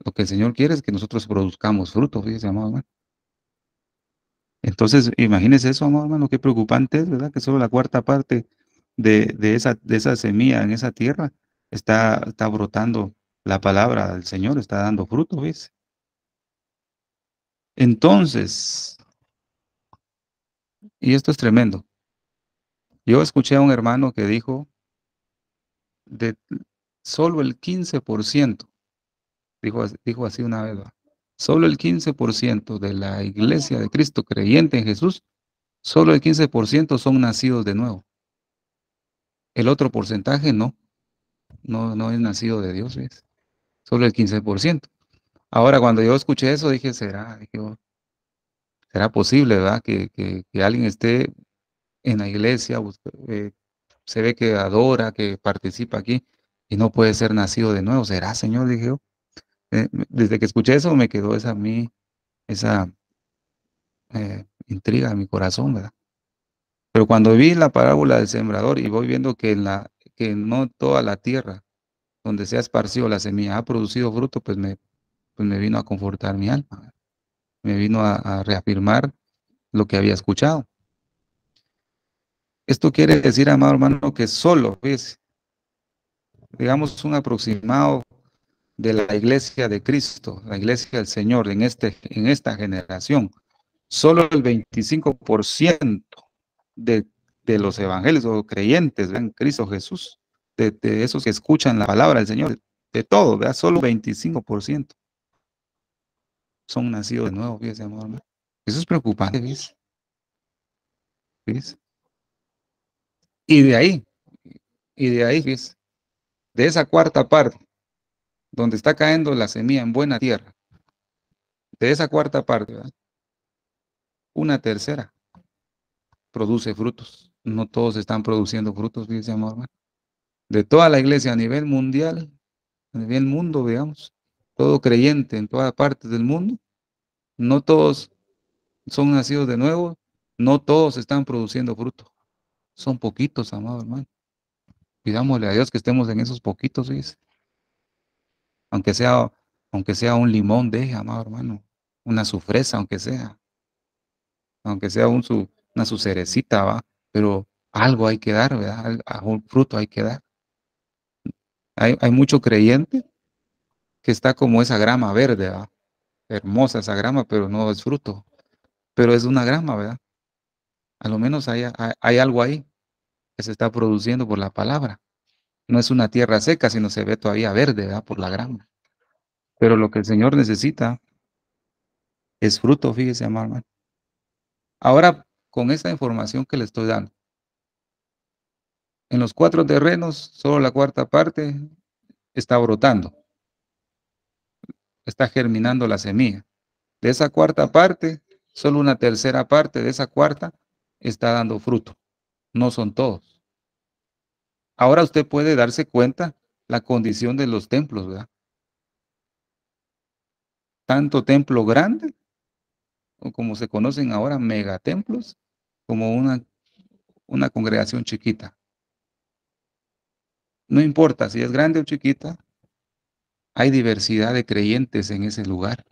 B: lo que el Señor quiere es que nosotros produzcamos fruto, fíjese, amado hermano. Entonces, imagínese eso, amado hermano, qué preocupante es, ¿verdad? Que solo la cuarta parte de esa semilla en esa tierra está brotando la palabra del Señor, está dando fruto, ¿ves? Entonces, y esto es tremendo. Yo escuché a un hermano que dijo de solo el 15%, dijo así una vez, ¿va? Solo el 15% de la iglesia de Cristo creyente en Jesús, solo el 15% son nacidos de nuevo. El otro porcentaje no es nacido de Dios, ¿ves? Solo el 15%. Ahora, cuando yo escuché eso, dije, Dije, "Oh, ¿será posible, verdad? Que alguien esté en la iglesia, se ve que adora, que participa aquí y no puede ser nacido de nuevo. ¿Será, Señor?" Dije yo. Desde que escuché eso me quedó esa intriga en mi corazón, ¿verdad? Pero cuando vi la parábola del sembrador y voy viendo que no toda la tierra donde se ha esparcido la semilla ha producido fruto, pues me vino a confortar mi alma, ¿verdad? Me vino a reafirmar lo que había escuchado. Esto quiere decir, amado hermano, que solo, pues, digamos, un aproximado de la iglesia de Cristo, la iglesia del Señor en esta generación, solo el 25% de, de los evangelios o creyentes en Cristo Jesús, de esos que escuchan la palabra del Señor, de todo, ¿verdad? Solo 25% son nacidos de nuevo, fíjese, amor hermano. Eso es preocupante, ¿ves? ¿Ves? Y de ahí, ¿ves? De esa cuarta parte, donde está cayendo la semilla en buena tierra, de esa cuarta parte, ¿verdad? Una tercera produce frutos. No todos están produciendo frutos, fíjese, amor hermano. De toda la iglesia a nivel mundial, a nivel mundo, digamos, todo creyente en todas partes del mundo, no todos son nacidos de nuevo, no todos están produciendo fruto. Son poquitos, amado hermano. Pidámosle a Dios que estemos en esos poquitos, ¿ves? Aunque sea, aunque sea un limón, deje, amado hermano, una su fresa, aunque sea una su cerecita, va, pero algo hay que dar, ¿verdad? Un fruto hay que dar. Hay mucho creyente que está como esa grama verde, ¿va? Hermosa esa grama, pero no es fruto, pero es una grama, ¿verdad? A lo menos hay algo ahí que se está produciendo por la palabra. No es una tierra seca, sino se ve todavía verde, ¿verdad? Por la grama. Pero lo que el Señor necesita es fruto, fíjese, amado hermano. Ahora, con esa información que le estoy dando. En los 4 terrenos, solo la cuarta parte está brotando, está germinando la semilla. De esa cuarta parte, solo una tercera parte de esa cuarta está dando fruto. No son todos. Ahora usted puede darse cuenta la condición de los templos, ¿verdad? Tanto templo grande, o como se conocen ahora, megatemplos, como una congregación chiquita. No importa si es grande o chiquita, hay diversidad de creyentes en ese lugar.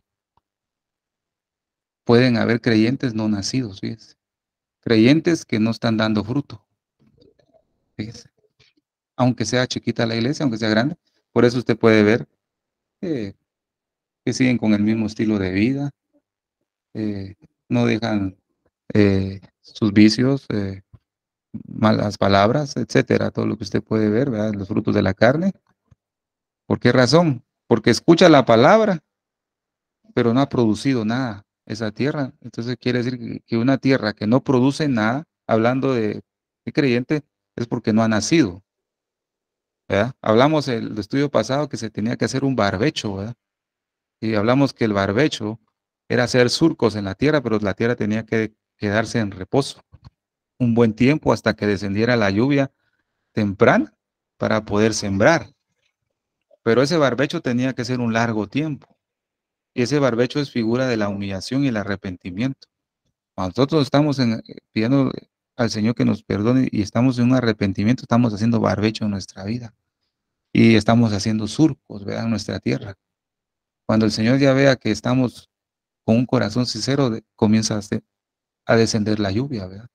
B: Pueden haber creyentes no nacidos, fíjese. Creyentes que no están dando fruto, fíjese. Aunque sea chiquita la iglesia, aunque sea grande. Por eso usted puede ver eh, que siguen con el mismo estilo de vida, no dejan sus vicios, malas palabras, etcétera, todo lo que usted puede ver, ¿verdad? Los frutos de la carne. ¿Por qué razón? Porque escucha la palabra, pero no ha producido nada esa tierra. Entonces quiere decir que una tierra que no produce nada, hablando de creyente, es porque no ha nacido, ¿verdad? Hablamos el estudio pasado que se tenía que hacer un barbecho, ¿verdad? Y hablamos que el barbecho era hacer surcos en la tierra, pero la tierra tenía que quedarse en reposo un buen tiempo hasta que descendiera la lluvia temprana para poder sembrar. Pero ese barbecho tenía que ser un largo tiempo. Y ese barbecho es figura de la humillación y el arrepentimiento. Cuando nosotros estamos pidiendo al Señor que nos perdone y estamos en un arrepentimiento, estamos haciendo barbecho en nuestra vida. Y estamos haciendo surcos, ¿verdad? En nuestra tierra. Cuando el Señor ya vea que estamos con un corazón sincero, comienza a descender la lluvia, ¿verdad?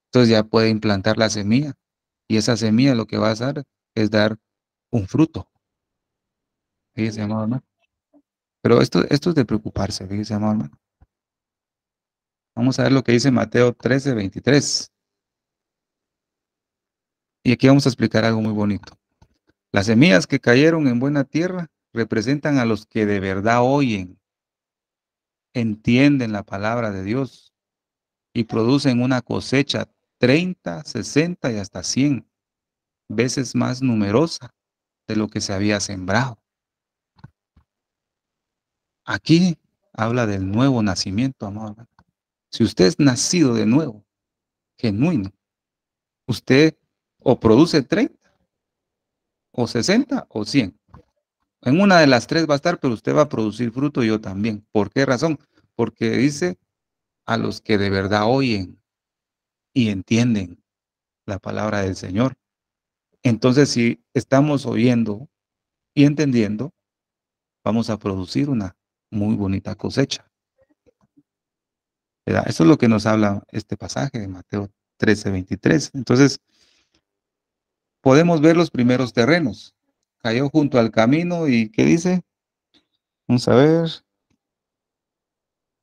B: Entonces ya puede implantar la semilla. Y esa semilla lo que va a hacer es dar un fruto. Fíjese, amado hermano. Pero esto es de preocuparse, fíjese, amado hermano. Vamos a ver lo que dice Mateo 13:23. Y aquí vamos a explicar algo muy bonito. Las semillas que cayeron en buena tierra representan a los que de verdad oyen, entienden la palabra de Dios y producen una cosecha 30, 60 y hasta 100 veces más numerosa de lo que se había sembrado. Aquí habla del nuevo nacimiento, amado hermano. Si usted es nacido de nuevo, genuino, usted o produce 30 o 60 o 100. En una de las tres va a estar, pero usted va a producir fruto y yo también. ¿Por qué razón? Porque dice a los que de verdad oyen y entienden la palabra del Señor. Entonces, si estamos oyendo y entendiendo, vamos a producir una muy bonita cosecha, ¿verdad? Eso es lo que nos habla este pasaje de Mateo 13:23. Entonces, podemos ver los primeros terrenos. Cayó junto al camino y ¿qué dice? Vamos a ver.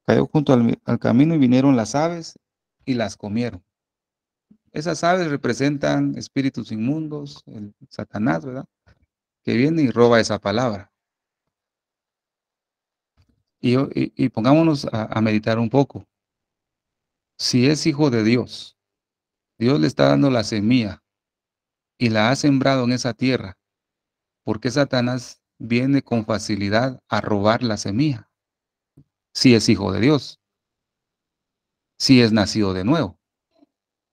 B: Cayó junto al camino y vinieron las aves y las comieron. Esas aves representan espíritus inmundos, el Satanás, ¿verdad? Que viene y roba esa palabra. Y pongámonos a meditar un poco. Si es hijo de Dios, Dios le está dando la semilla y la ha sembrado en esa tierra, ¿por qué Satanás viene con facilidad a robar la semilla? Si es hijo de Dios, si es nacido de nuevo,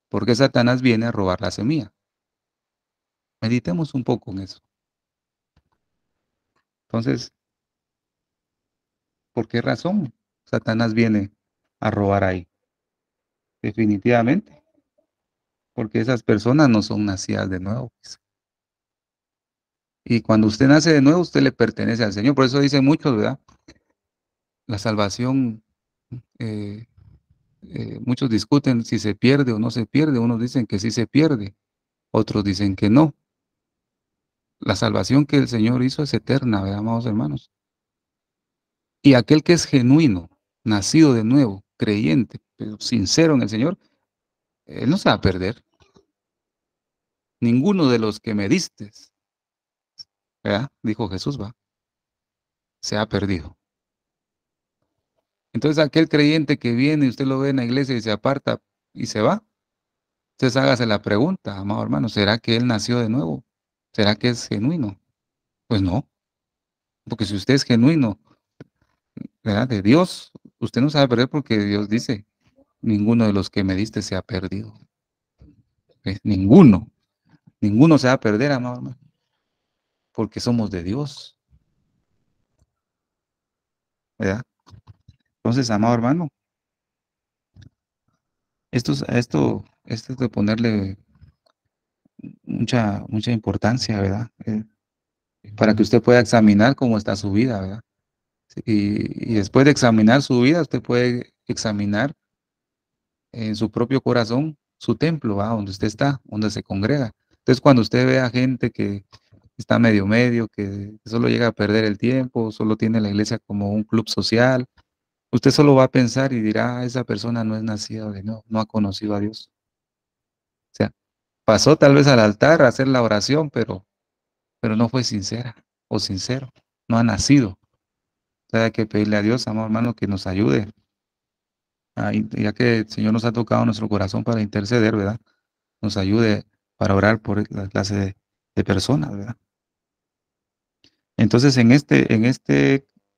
B: ¿por qué Satanás viene a robar la semilla? Meditemos un poco en eso. Entonces, ¿por qué razón Satanás viene a robar ahí? Definitivamente, porque esas personas no son nacidas de nuevo, pues. Y cuando usted nace de nuevo, usted le pertenece al Señor. Por eso dicen muchos, ¿verdad? La salvación, eh, muchos discuten si se pierde o no se pierde. Unos dicen que sí se pierde, otros dicen que no. La salvación que el Señor hizo es eterna, ¿verdad, amados hermanos? Y aquel que es genuino, nacido de nuevo, creyente, pero sincero en el Señor, él no se va a perder. Ninguno de los que me diste, ¿verdad? Dijo Jesús, va, se ha perdido. Entonces aquel creyente que viene y usted lo ve en la iglesia y se aparta y se va. Entonces hágase la pregunta, amado hermano, ¿será que él nació de nuevo? ¿Será que es genuino? Pues no, porque si usted es genuino, ¿verdad? De Dios, usted no se va a perder porque Dios dice, ninguno de los que me diste se ha perdido. Ninguno, ninguno se va a perder, amado hermano, porque somos de Dios, ¿verdad? Entonces, amado hermano, esto es de ponerle mucha importancia, ¿verdad? Para que usted pueda examinar cómo está su vida, ¿verdad? Y después de examinar su vida, usted puede examinar en su propio corazón su templo, ¿va? Donde usted está, donde se congrega. Entonces, cuando usted ve a gente que está medio, que solo llega a perder el tiempo, solo tiene la iglesia como un club social, usted solo va a pensar y dirá, "Ah, esa persona no es nacida de nuevo, no ha conocido a Dios". O sea, pasó tal vez al altar a hacer la oración, pero no fue sincera o sincero, no ha nacido. O sea, hay que pedirle a Dios, amado hermano, que nos ayude, ya que el Señor nos ha tocado nuestro corazón para interceder, ¿verdad? Nos ayude para orar por la clase de personas, ¿verdad? Entonces,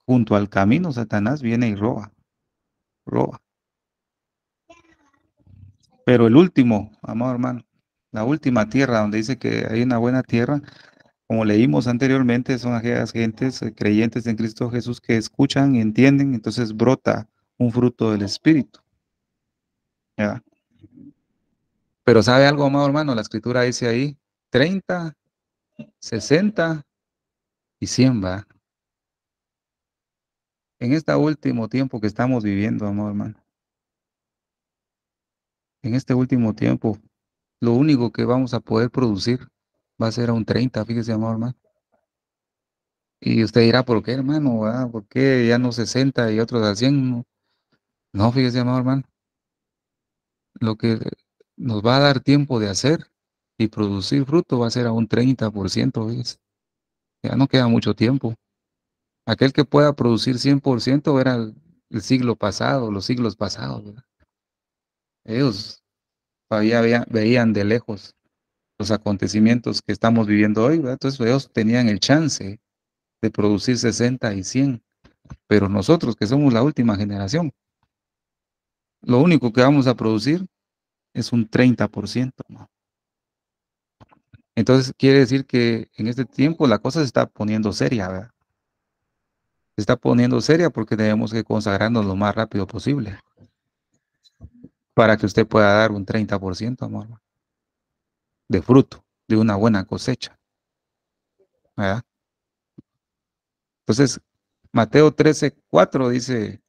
B: junto al camino, Satanás viene y roba. Pero el último, amado hermano, la última tierra donde dice que hay una buena tierra, como leímos anteriormente, son aquellas gentes creyentes en Cristo Jesús que escuchan y entienden, entonces brota un fruto del Espíritu, ¿verdad? Pero ¿sabe algo, amado hermano? La escritura dice ahí 30, 60 y 100, ¿va? En este último tiempo que estamos viviendo, amado hermano, en este último tiempo, lo único que vamos a poder producir va a ser a un 30, fíjese, amado hermano. Y usted dirá, ¿por qué, hermano? ¿Va? ¿Por qué ya no 60 y otros a 100? No, no, fíjese, amado hermano, lo que nos va a dar tiempo de hacer y producir fruto va a ser a un 30%, fíjese. Ya no queda mucho tiempo. Aquel que pueda producir 100% era el siglo pasado, los siglos pasados, ¿verdad? Ellos todavía veían de lejos los acontecimientos que estamos viviendo hoy, ¿verdad? Entonces ellos tenían el chance de producir 60 y 100, pero nosotros que somos la última generación, lo único que vamos a producir es un 30%, ¿no? Entonces quiere decir que en este tiempo la cosa se está poniendo seria, ¿verdad? Se está poniendo seria porque tenemos que consagrarnos lo más rápido posible para que usted pueda dar un 30%, amor, de fruto, de una buena cosecha, ¿verdad? Entonces, Mateo 13:4 dice,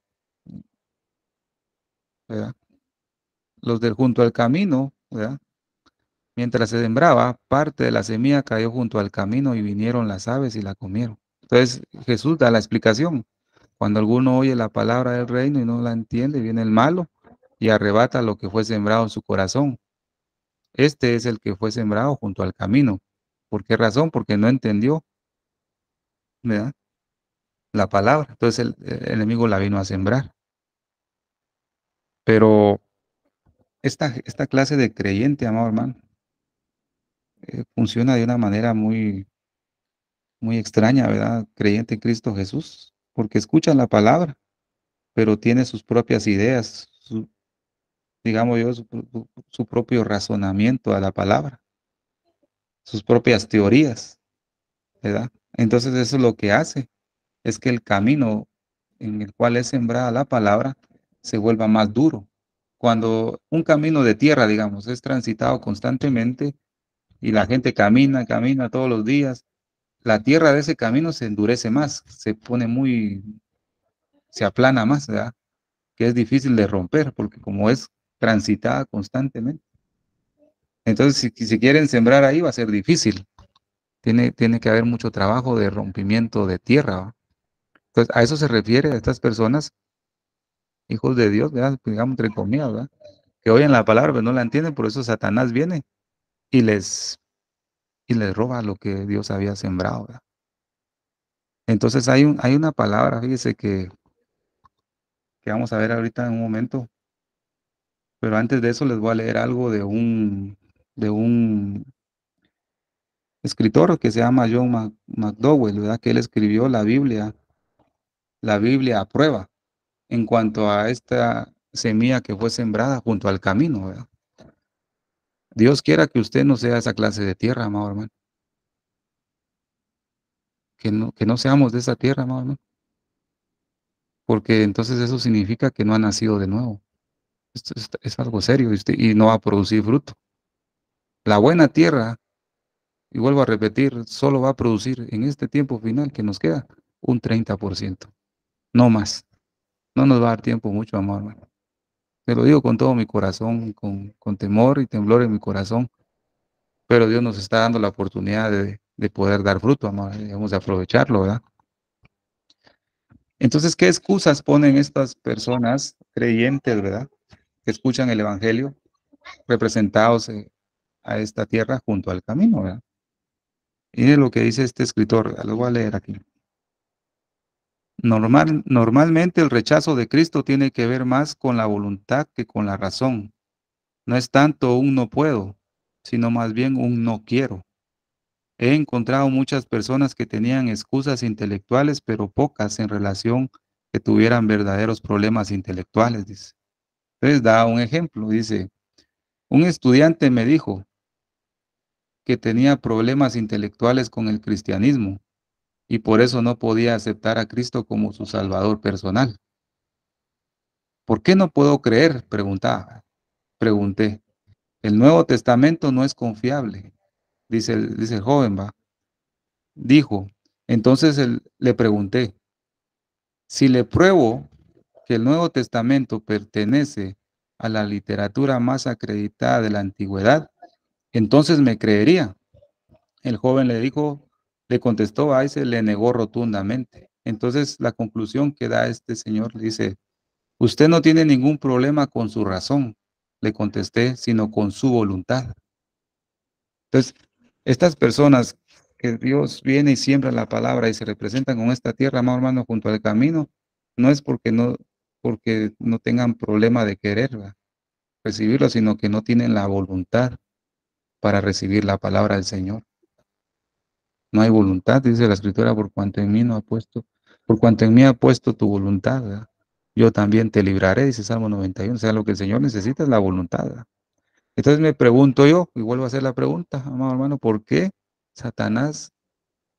B: ¿verdad? Los del junto al camino, ¿verdad? Mientras se sembraba, parte de la semilla cayó junto al camino y vinieron las aves y la comieron. Entonces, Jesús da la explicación. Cuando alguno oye la palabra del reino y no la entiende, viene el malo y arrebata lo que fue sembrado en su corazón. Este es el que fue sembrado junto al camino. ¿Por qué razón? Porque no entendió, ¿verdad? La palabra. Entonces el enemigo la vino a sembrar. Pero esta clase de creyente, amado hermano, funciona de una manera muy extraña, ¿verdad? Creyente en Cristo Jesús, porque escucha la palabra, pero tiene sus propias ideas, digamos yo, su propio razonamiento a la palabra, sus propias teorías, ¿verdad? Entonces eso es lo que hace, es que el camino en el cual es sembrada la palabra se vuelva más duro. Cuando un camino de tierra, digamos, es transitado constantemente y la gente camina todos los días, la tierra de ese camino se endurece más, se aplana más, ¿verdad? Que es difícil de romper porque como es transitada constantemente. Entonces, si quieren sembrar ahí va a ser difícil. Tiene que haber mucho trabajo de rompimiento de tierra, ¿va? Entonces, a eso se refiere a estas personas, hijos de Dios, ¿verdad? Digamos entre comillas, ¿verdad? Que oyen la palabra pero no la entienden, por eso Satanás viene y les, y les roba lo que Dios había sembrado, ¿verdad? Entonces hay una palabra, fíjese que vamos a ver ahorita en un momento, Pero antes de eso les voy a leer algo de un escritor que se llama John McDowell, ¿verdad? Que él escribió la Biblia a prueba en cuanto a esta semilla que fue sembrada junto al camino, ¿verdad? Dios quiera que usted no sea esa clase de tierra, amado hermano. Que no seamos de esa tierra, amado hermano. Porque entonces eso significa que no ha nacido de nuevo. Esto es algo serio y no va a producir fruto. La buena tierra, y vuelvo a repetir, solo va a producir en este tiempo final que nos queda un 30%, no más. No nos va a dar tiempo mucho, amado hermano. Te lo digo con todo mi corazón, con temor y temblor en mi corazón, pero Dios nos está dando la oportunidad de poder dar fruto, amado. Debemos de aprovecharlo, ¿verdad? Entonces, ¿qué excusas ponen estas personas creyentes, ¿verdad? Que escuchan el Evangelio, representados a esta tierra junto al camino, ¿verdad? Y de lo que dice este escritor, lo voy a leer aquí. Normalmente el rechazo de Cristo tiene que ver más con la voluntad que con la razón. No es tanto un no puedo, sino más bien un no quiero. He encontrado muchas personas que tenían excusas intelectuales, pero pocas en relación que tuvieran verdaderos problemas intelectuales, dice. Entonces da un ejemplo, dice, un estudiante me dijo que tenía problemas intelectuales con el cristianismo y por eso no podía aceptar a Cristo como su Salvador personal. ¿Por qué no puedo creer? Pregunté. El Nuevo Testamento no es confiable, dice el joven, va. Dijo. Entonces le pregunté, si le pruebo que el Nuevo Testamento pertenece a la literatura más acreditada de la antigüedad, entonces me creería. El joven le contestó a ese, le negó rotundamente. Entonces la conclusión que da este señor le dice, usted no tiene ningún problema con su razón, le contesté, sino con su voluntad. Entonces, estas personas que Dios viene y siembra la palabra y se representan con esta tierra, amado hermano, junto al camino, no es porque no tengan problema de querer, ¿verdad?, recibirlo, sino que no tienen la voluntad para recibir la palabra del Señor. No hay voluntad, dice la Escritura, por cuanto en mí ha puesto tu voluntad, ¿verdad? Yo también te libraré, dice Salmo 91. O sea, lo que el Señor necesita es la voluntad, ¿verdad? Entonces me pregunto yo, y vuelvo a hacer la pregunta, amado hermano, ¿por qué Satanás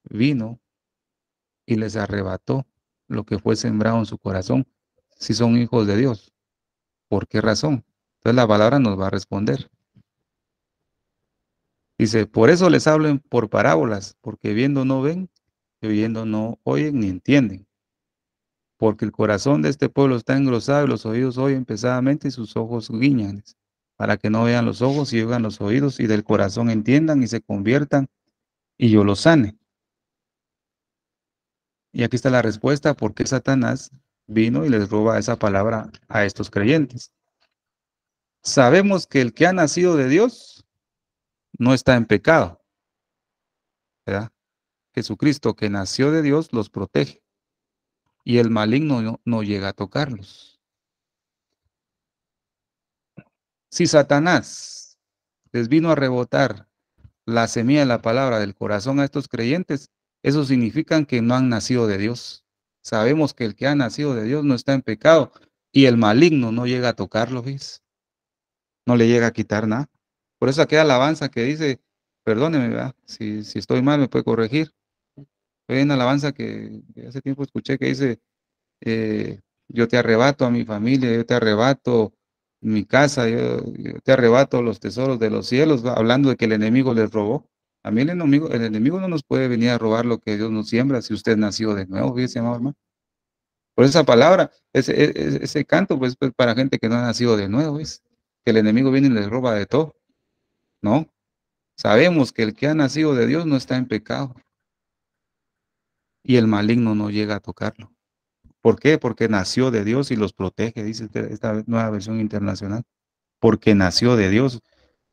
B: vino y les arrebató lo que fue sembrado en su corazón si son hijos de Dios? ¿Por qué razón? Entonces la palabra nos va a responder. Dice, por eso les hablo por parábolas, porque viendo no ven, y oyendo no oyen ni entienden. Porque el corazón de este pueblo está engrosado y los oídos oyen pesadamente y sus ojos guiñan, para que no vean los ojos y oigan los oídos y del corazón entiendan y se conviertan y yo los sane. Y aquí está la respuesta, por qué Satanás vino y les roba esa palabra a estos creyentes. Sabemos que el que ha nacido de Dios no está en pecado, ¿verdad? Jesucristo que nació de Dios los protege y el maligno no llega a tocarlos. Si Satanás les vino a rebotar la semilla de la palabra del corazón a estos creyentes, eso significa que no han nacido de Dios. Sabemos que el que ha nacido de Dios no está en pecado y el maligno no llega a tocarlo, ¿ves? No le llega a quitar nada. Por eso aquella alabanza que dice, perdóneme, ¿verdad? Si estoy mal me puede corregir. Hay una alabanza que hace tiempo escuché que dice, yo te arrebato a mi familia, yo te arrebato mi casa, yo te arrebato los tesoros de los cielos, hablando de que el enemigo les robó. A mí el enemigo no nos puede venir a robar lo que Dios nos siembra si usted nació de nuevo, fíjese, amado hermano. Por esa palabra, ese canto, pues para gente que no ha nacido de nuevo, ¿ves? Que el enemigo viene y les roba de todo, ¿no? Sabemos que el que ha nacido de Dios no está en pecado y el maligno no llega a tocarlo. ¿Por qué? Porque nació de Dios y los protege, dice esta nueva versión internacional. Porque nació de Dios.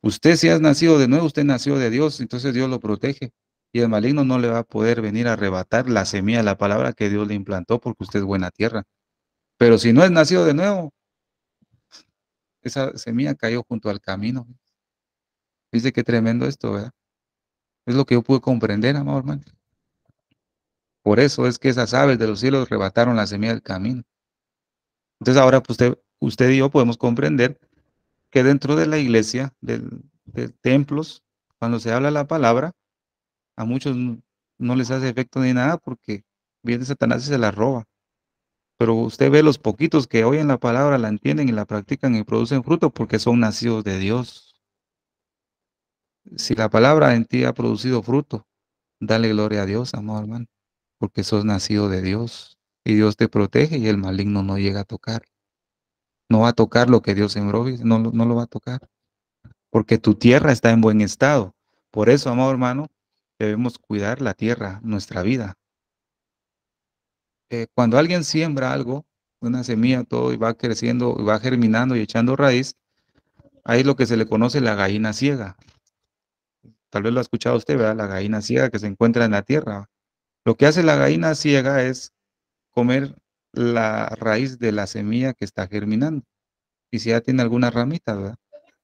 B: Usted si has nacido de nuevo, usted nació de Dios, entonces Dios lo protege. Y el maligno no le va a poder venir a arrebatar la semilla de la palabra que Dios le implantó porque usted es buena tierra. Pero si no es nacido de nuevo, esa semilla cayó junto al camino. Dice qué tremendo esto, ¿verdad? Es lo que yo pude comprender, amado hermano. Por eso es que esas aves de los cielos arrebataron la semilla del camino. Entonces ahora pues, usted y yo podemos comprender que dentro de la iglesia, de templos, cuando se habla la palabra, a muchos no les hace efecto ni nada porque viene Satanás y se la roba. Pero usted ve los poquitos que oyen la palabra, la entienden y la practican y producen fruto porque son nacidos de Dios. Si la palabra en ti ha producido fruto, dale gloria a Dios, amado hermano, porque sos nacido de Dios y Dios te protege y el maligno no llega a tocar. No va a tocar lo que Dios sembró, no, no lo va a tocar, porque tu tierra está en buen estado. Por eso, amado hermano, debemos cuidar la tierra, nuestra vida. Cuando alguien siembra algo, una semilla, todo, y va creciendo, y va germinando y echando raíz, ahí es lo que se le conoce la gallina ciega. Tal vez lo ha escuchado usted, ¿verdad? La gallina ciega que se encuentra en la tierra. Lo que hace la gallina ciega es comer la raíz de la semilla que está germinando. Y si ya tiene alguna ramita, ¿verdad?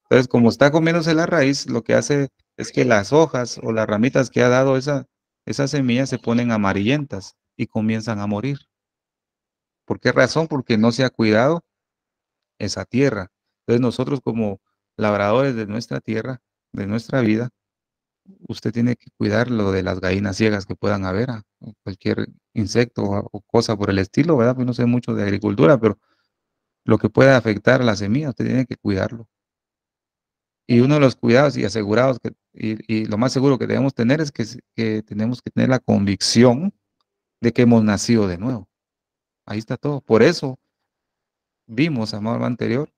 B: Entonces, como está comiéndose la raíz, lo que hace es que las hojas o las ramitas que ha dado esa semilla se ponen amarillentas y comienzan a morir. ¿Por qué razón? Porque no se ha cuidado esa tierra. Entonces, nosotros como labradores de nuestra tierra, de nuestra vida, usted tiene que cuidar lo de las gallinas ciegas que puedan haber, o cualquier insecto o cosa por el estilo, ¿verdad? Pues no sé mucho de agricultura, pero lo que pueda afectar a la semilla, usted tiene que cuidarlo. Y uno de los cuidados y asegurados y lo más seguro que debemos tener es que tenemos que tener la convicción de que hemos nacido de nuevo. Ahí está todo. Por eso vimos, amado hermano anterior,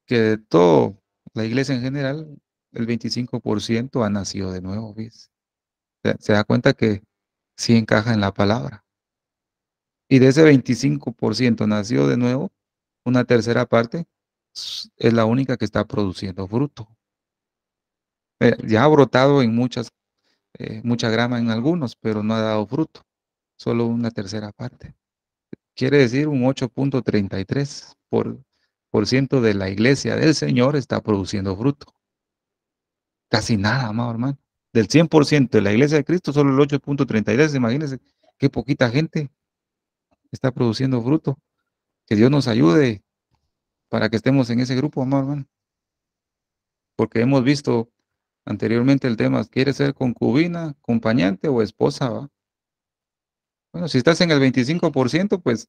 B: que de todo la iglesia en general, el 25% ha nacido de nuevo, ¿ves? Se da cuenta que sí encaja en la palabra. Y de ese 25% nacido de nuevo, una tercera parte es la única que está produciendo fruto. Ya ha brotado en mucha grama en algunos, pero no ha dado fruto, solo una tercera parte. Quiere decir un 8.33 por ciento de la iglesia del Señor está produciendo fruto. Casi nada, amado hermano. Del 100% de la iglesia de Cristo, solo el 8.33, imagínense qué poquita gente está produciendo fruto. Que Dios nos ayude para que estemos en ese grupo, amado hermano. Porque hemos visto anteriormente el tema, ¿quieres ser concubina, acompañante o esposa? ¿Va? Bueno, si estás en el 25%, pues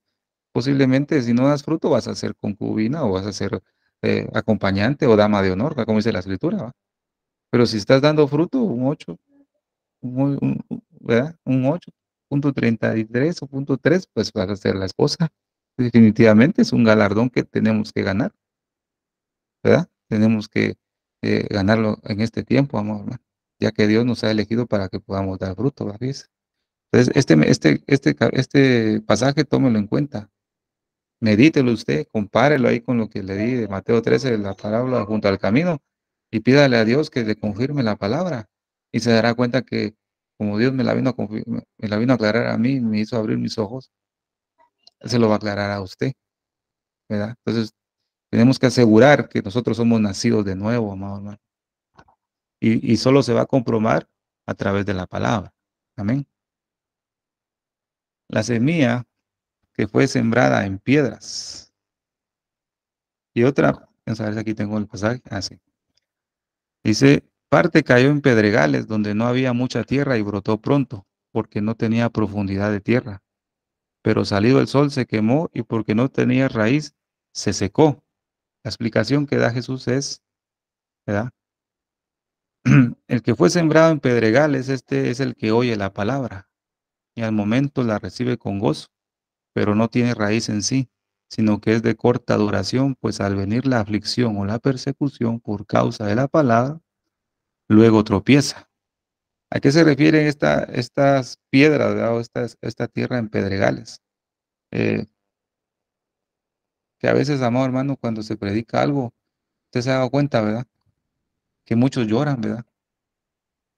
B: posiblemente si no das fruto vas a ser concubina o vas a ser acompañante o dama de honor, como dice la escritura, ¿va? Pero si estás dando fruto, un 8, ¿verdad? Un 8.33 o punto 3, pues vas a ser la esposa. Definitivamente es un galardón que tenemos que ganar, ¿verdad? Tenemos que ganarlo en este tiempo, amor, ya que Dios nos ha elegido para que podamos dar fruto, ¿verdad? Entonces, este pasaje tómelo en cuenta. Medítelo usted, compárelo ahí con lo que le di de Mateo 13, la parábola junto al camino, y pídale a Dios que le confirme la palabra. Y se dará cuenta que como Dios me la vino a aclarar a mí, me hizo abrir mis ojos, Él se lo va a aclarar a usted, ¿verdad? Entonces, tenemos que asegurar que nosotros somos nacidos de nuevo, amado hermano. Y solo se va a comprobar a través de la palabra. Amén. La semilla que fue sembrada en piedras. Y otra, vamos a ver si aquí tengo el pasaje. Sí. Dice, parte cayó en pedregales donde no había mucha tierra y brotó pronto, porque no tenía profundidad de tierra. Pero salido el sol se quemó y porque no tenía raíz, se secó. La explicación que da Jesús es, ¿verdad? El que fue sembrado en pedregales, este es el que oye la palabra y al momento la recibe con gozo, pero no tiene raíz en sí, sino que es de corta duración, pues al venir la aflicción o la persecución por causa de la palabra, luego tropieza. ¿A qué se refieren estas piedras, ¿verdad? O esta tierra en pedregales? Eh, que a veces, amado hermano, cuando se predica algo, usted se ha dado cuenta, ¿verdad? Que muchos lloran, ¿verdad?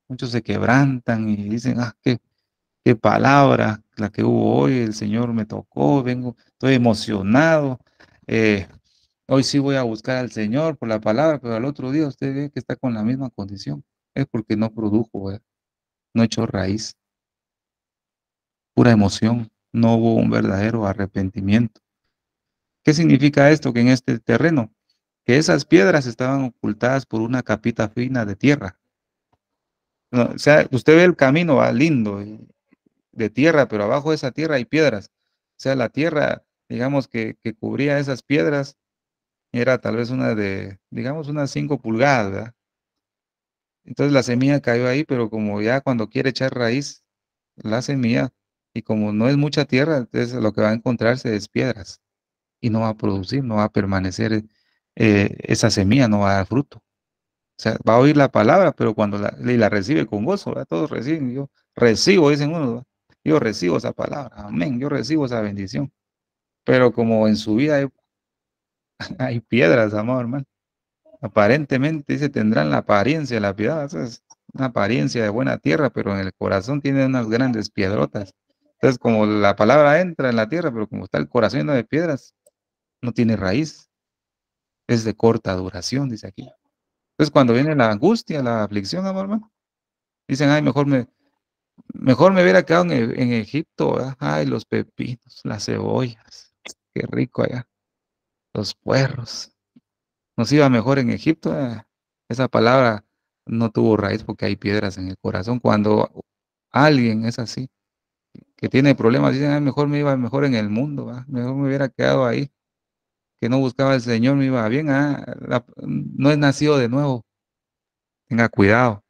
B: Muchos se quebrantan y dicen, qué palabra la que hubo hoy, el Señor me tocó, estoy emocionado. Hoy sí voy a buscar al Señor por la palabra, pero al otro día usted ve que está con la misma condición. Es porque no produjo, ¿verdad? No echó raíz, pura emoción. No hubo un verdadero arrepentimiento. ¿Qué significa esto? Que en este terreno, que esas piedras estaban ocultadas por una capita fina de tierra. No, o sea, usted ve el camino, va lindo, de tierra, pero abajo de esa tierra hay piedras. O sea, la tierra, digamos, que cubría esas piedras, era tal vez una de, digamos, unas 5 pulgadas, ¿verdad? Entonces la semilla cayó ahí, pero como ya cuando quiere echar raíz, la semilla, y como no es mucha tierra, entonces lo que va a encontrarse es piedras, y no va a producir, no va a permanecer, esa semilla no va a dar fruto. O sea, va a oír la palabra, pero cuando la recibe con gozo, ¿verdad? Todos reciben, yo recibo, dicen uno, ¿verdad? Yo recibo esa palabra, amén, yo recibo esa bendición. Pero como en su vida hay, hay piedras, amado hermano, aparentemente dice, tendrán la apariencia de la piedad, esa es una apariencia de buena tierra, pero en el corazón tiene unas grandes piedrotas. Entonces, como la palabra entra en la tierra, pero como está el corazón lleno de piedras, no tiene raíz, es de corta duración, dice aquí. Entonces, cuando viene la angustia, la aflicción, amado hermano, dicen, ay, mejor me hubiera quedado en Egipto, ¿verdad? Ay, los pepinos, las cebollas, qué rico allá, los puerros. Nos iba mejor en Egipto. Esa palabra no tuvo raíz porque hay piedras en el corazón. Cuando alguien es así, que tiene problemas, dicen, "Ay, mejor me iba mejor en el mundo, ¿va? Mejor me hubiera quedado ahí, que no buscaba al Señor, me iba bien. No es nacido de nuevo, tenga cuidado.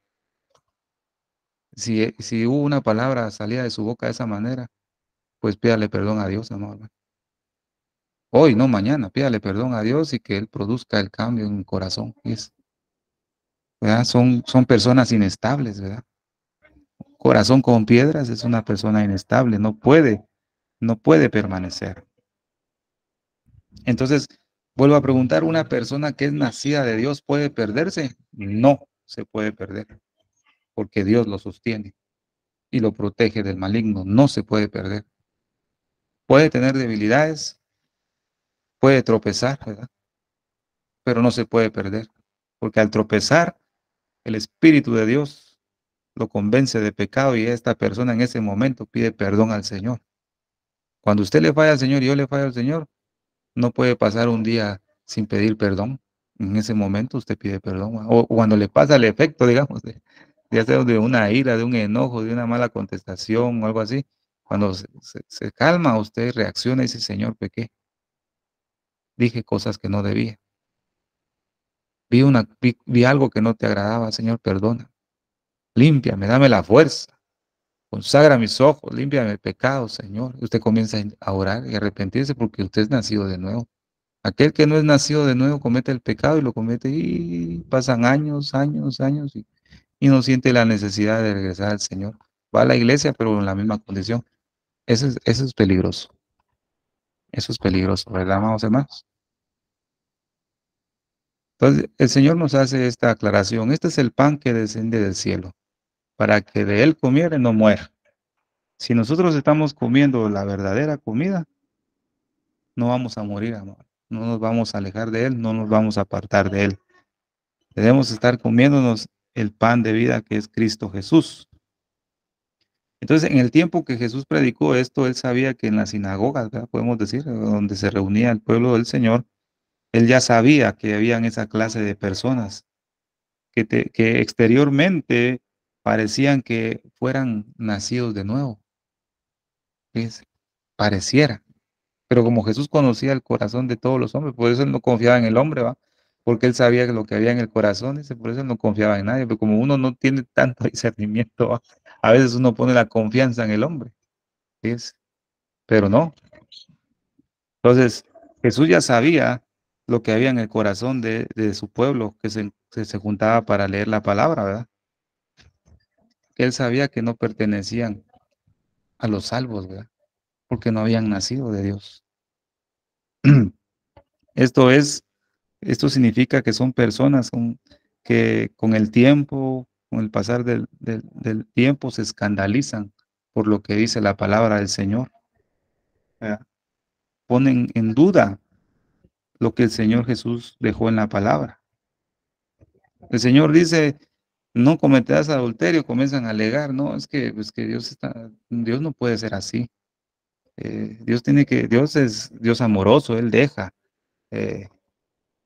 B: Si hubo una palabra salida de su boca de esa manera, pues pídale perdón a Dios, amor. Hoy, no mañana, pídale perdón a Dios y que Él produzca el cambio en el corazón. ¿Verdad? Son personas inestables, ¿verdad? Corazón con piedras es una persona inestable, no puede permanecer. Entonces, vuelvo a preguntar, ¿una persona que es nacida de Dios puede perderse? No se puede perder, porque Dios lo sostiene y lo protege del maligno, no se puede perder. Puede tener debilidades, puede tropezar, ¿verdad? Pero no se puede perder, porque al tropezar, el Espíritu de Dios lo convence de pecado y esta persona en ese momento pide perdón al Señor. Cuando usted le falla al Señor y yo le fallo al Señor, no puede pasar un día sin pedir perdón. En ese momento usted pide perdón. O cuando le pasa el efecto, digamos, ya sea de una ira, de un enojo, de una mala contestación o algo así. Cuando se calma, usted reacciona y dice, Señor, pequé. Dije cosas que no debía. Vi algo que no te agradaba, Señor, perdona. Límpiame, dame la fuerza. Consagra mis ojos, límpiame el pecado, Señor. Y usted comienza a orar y arrepentirse porque usted es nacido de nuevo. Aquel que no es nacido de nuevo comete el pecado y lo comete y pasan años, años, años y no siente la necesidad de regresar al Señor. Va a la iglesia, pero en la misma condición. Eso es peligroso. Eso es peligroso, ¿verdad, amados hermanos? Entonces, el Señor nos hace esta aclaración. Este es el pan que desciende del cielo, para que de él comiere no muera. Si nosotros estamos comiendo la verdadera comida, no vamos a morir, amor. No nos vamos a alejar de él, no nos vamos a apartar de él. Debemos estar comiéndonos el pan de vida que es Cristo Jesús. Entonces, en el tiempo que Jesús predicó esto, él sabía que en las sinagogas, ¿verdad? Podemos decir, donde se reunía el pueblo del Señor, él ya sabía que habían esa clase de personas que exteriormente parecían que fueran nacidos de nuevo. Fíjense, pareciera. Pero como Jesús conocía el corazón de todos los hombres, por eso él no confiaba en el hombre, ¿va? Porque él sabía lo que había en el corazón, dice, por eso él no confiaba en nadie, pero como uno no tiene tanto discernimiento, ¿va? A veces uno pone la confianza en el hombre, ¿sí? Pero no. Entonces, Jesús ya sabía lo que había en el corazón de su pueblo, que se juntaba para leer la palabra, ¿verdad? Él sabía que no pertenecían a los salvos, ¿verdad? Porque no habían nacido de Dios. Esto es Esto significa que son personas que con el tiempo, con el pasar del tiempo, se escandalizan por lo que dice la palabra del Señor. ¿Verdad? Ponen en duda lo que el Señor Jesús dejó en la palabra. El Señor dice, no cometerás adulterio, comienzan a alegar, no, es que, pues, que Dios no puede ser así. Dios es Dios amoroso, Él deja, eh,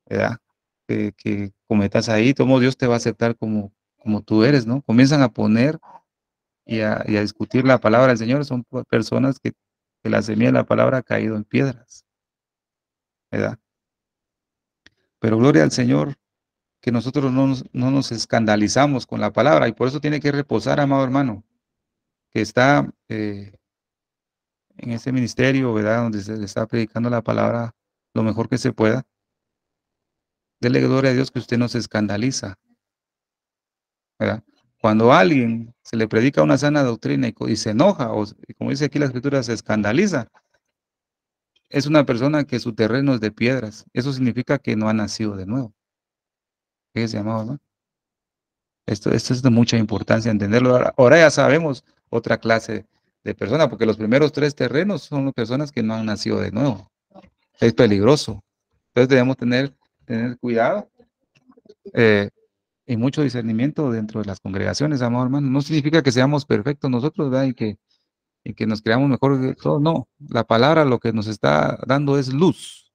B: ¿verdad? Que cometas ahí, todo Dios te va a aceptar como tú eres, ¿no? Comienzan a poner y a discutir la palabra del Señor, son personas que la semilla de la palabra ha caído en piedras, ¿verdad? Pero gloria al Señor, que nosotros no nos escandalizamos con la palabra, y por eso tiene que reposar, amado hermano, que está en ese ministerio, ¿verdad? Donde se le está predicando la palabra lo mejor que se pueda. Dele gloria a Dios que usted no se escandaliza, ¿verdad? Cuando a alguien se le predica una sana doctrina y se enoja, o como dice aquí la escritura, se escandaliza, es una persona que su terreno es de piedras. Eso significa que no ha nacido de nuevo. Fíjese, amado hermano. Esto es de mucha importancia entenderlo. Ahora ya sabemos otra clase de personas, porque los primeros tres terrenos son las personas que no han nacido de nuevo. Es peligroso. Entonces debemos tener cuidado eh, y mucho discernimiento dentro de las congregaciones, amado hermano. No significa que seamos perfectos nosotros, ¿verdad? Y que nos creamos mejor que todos. No, la palabra lo que nos está dando es luz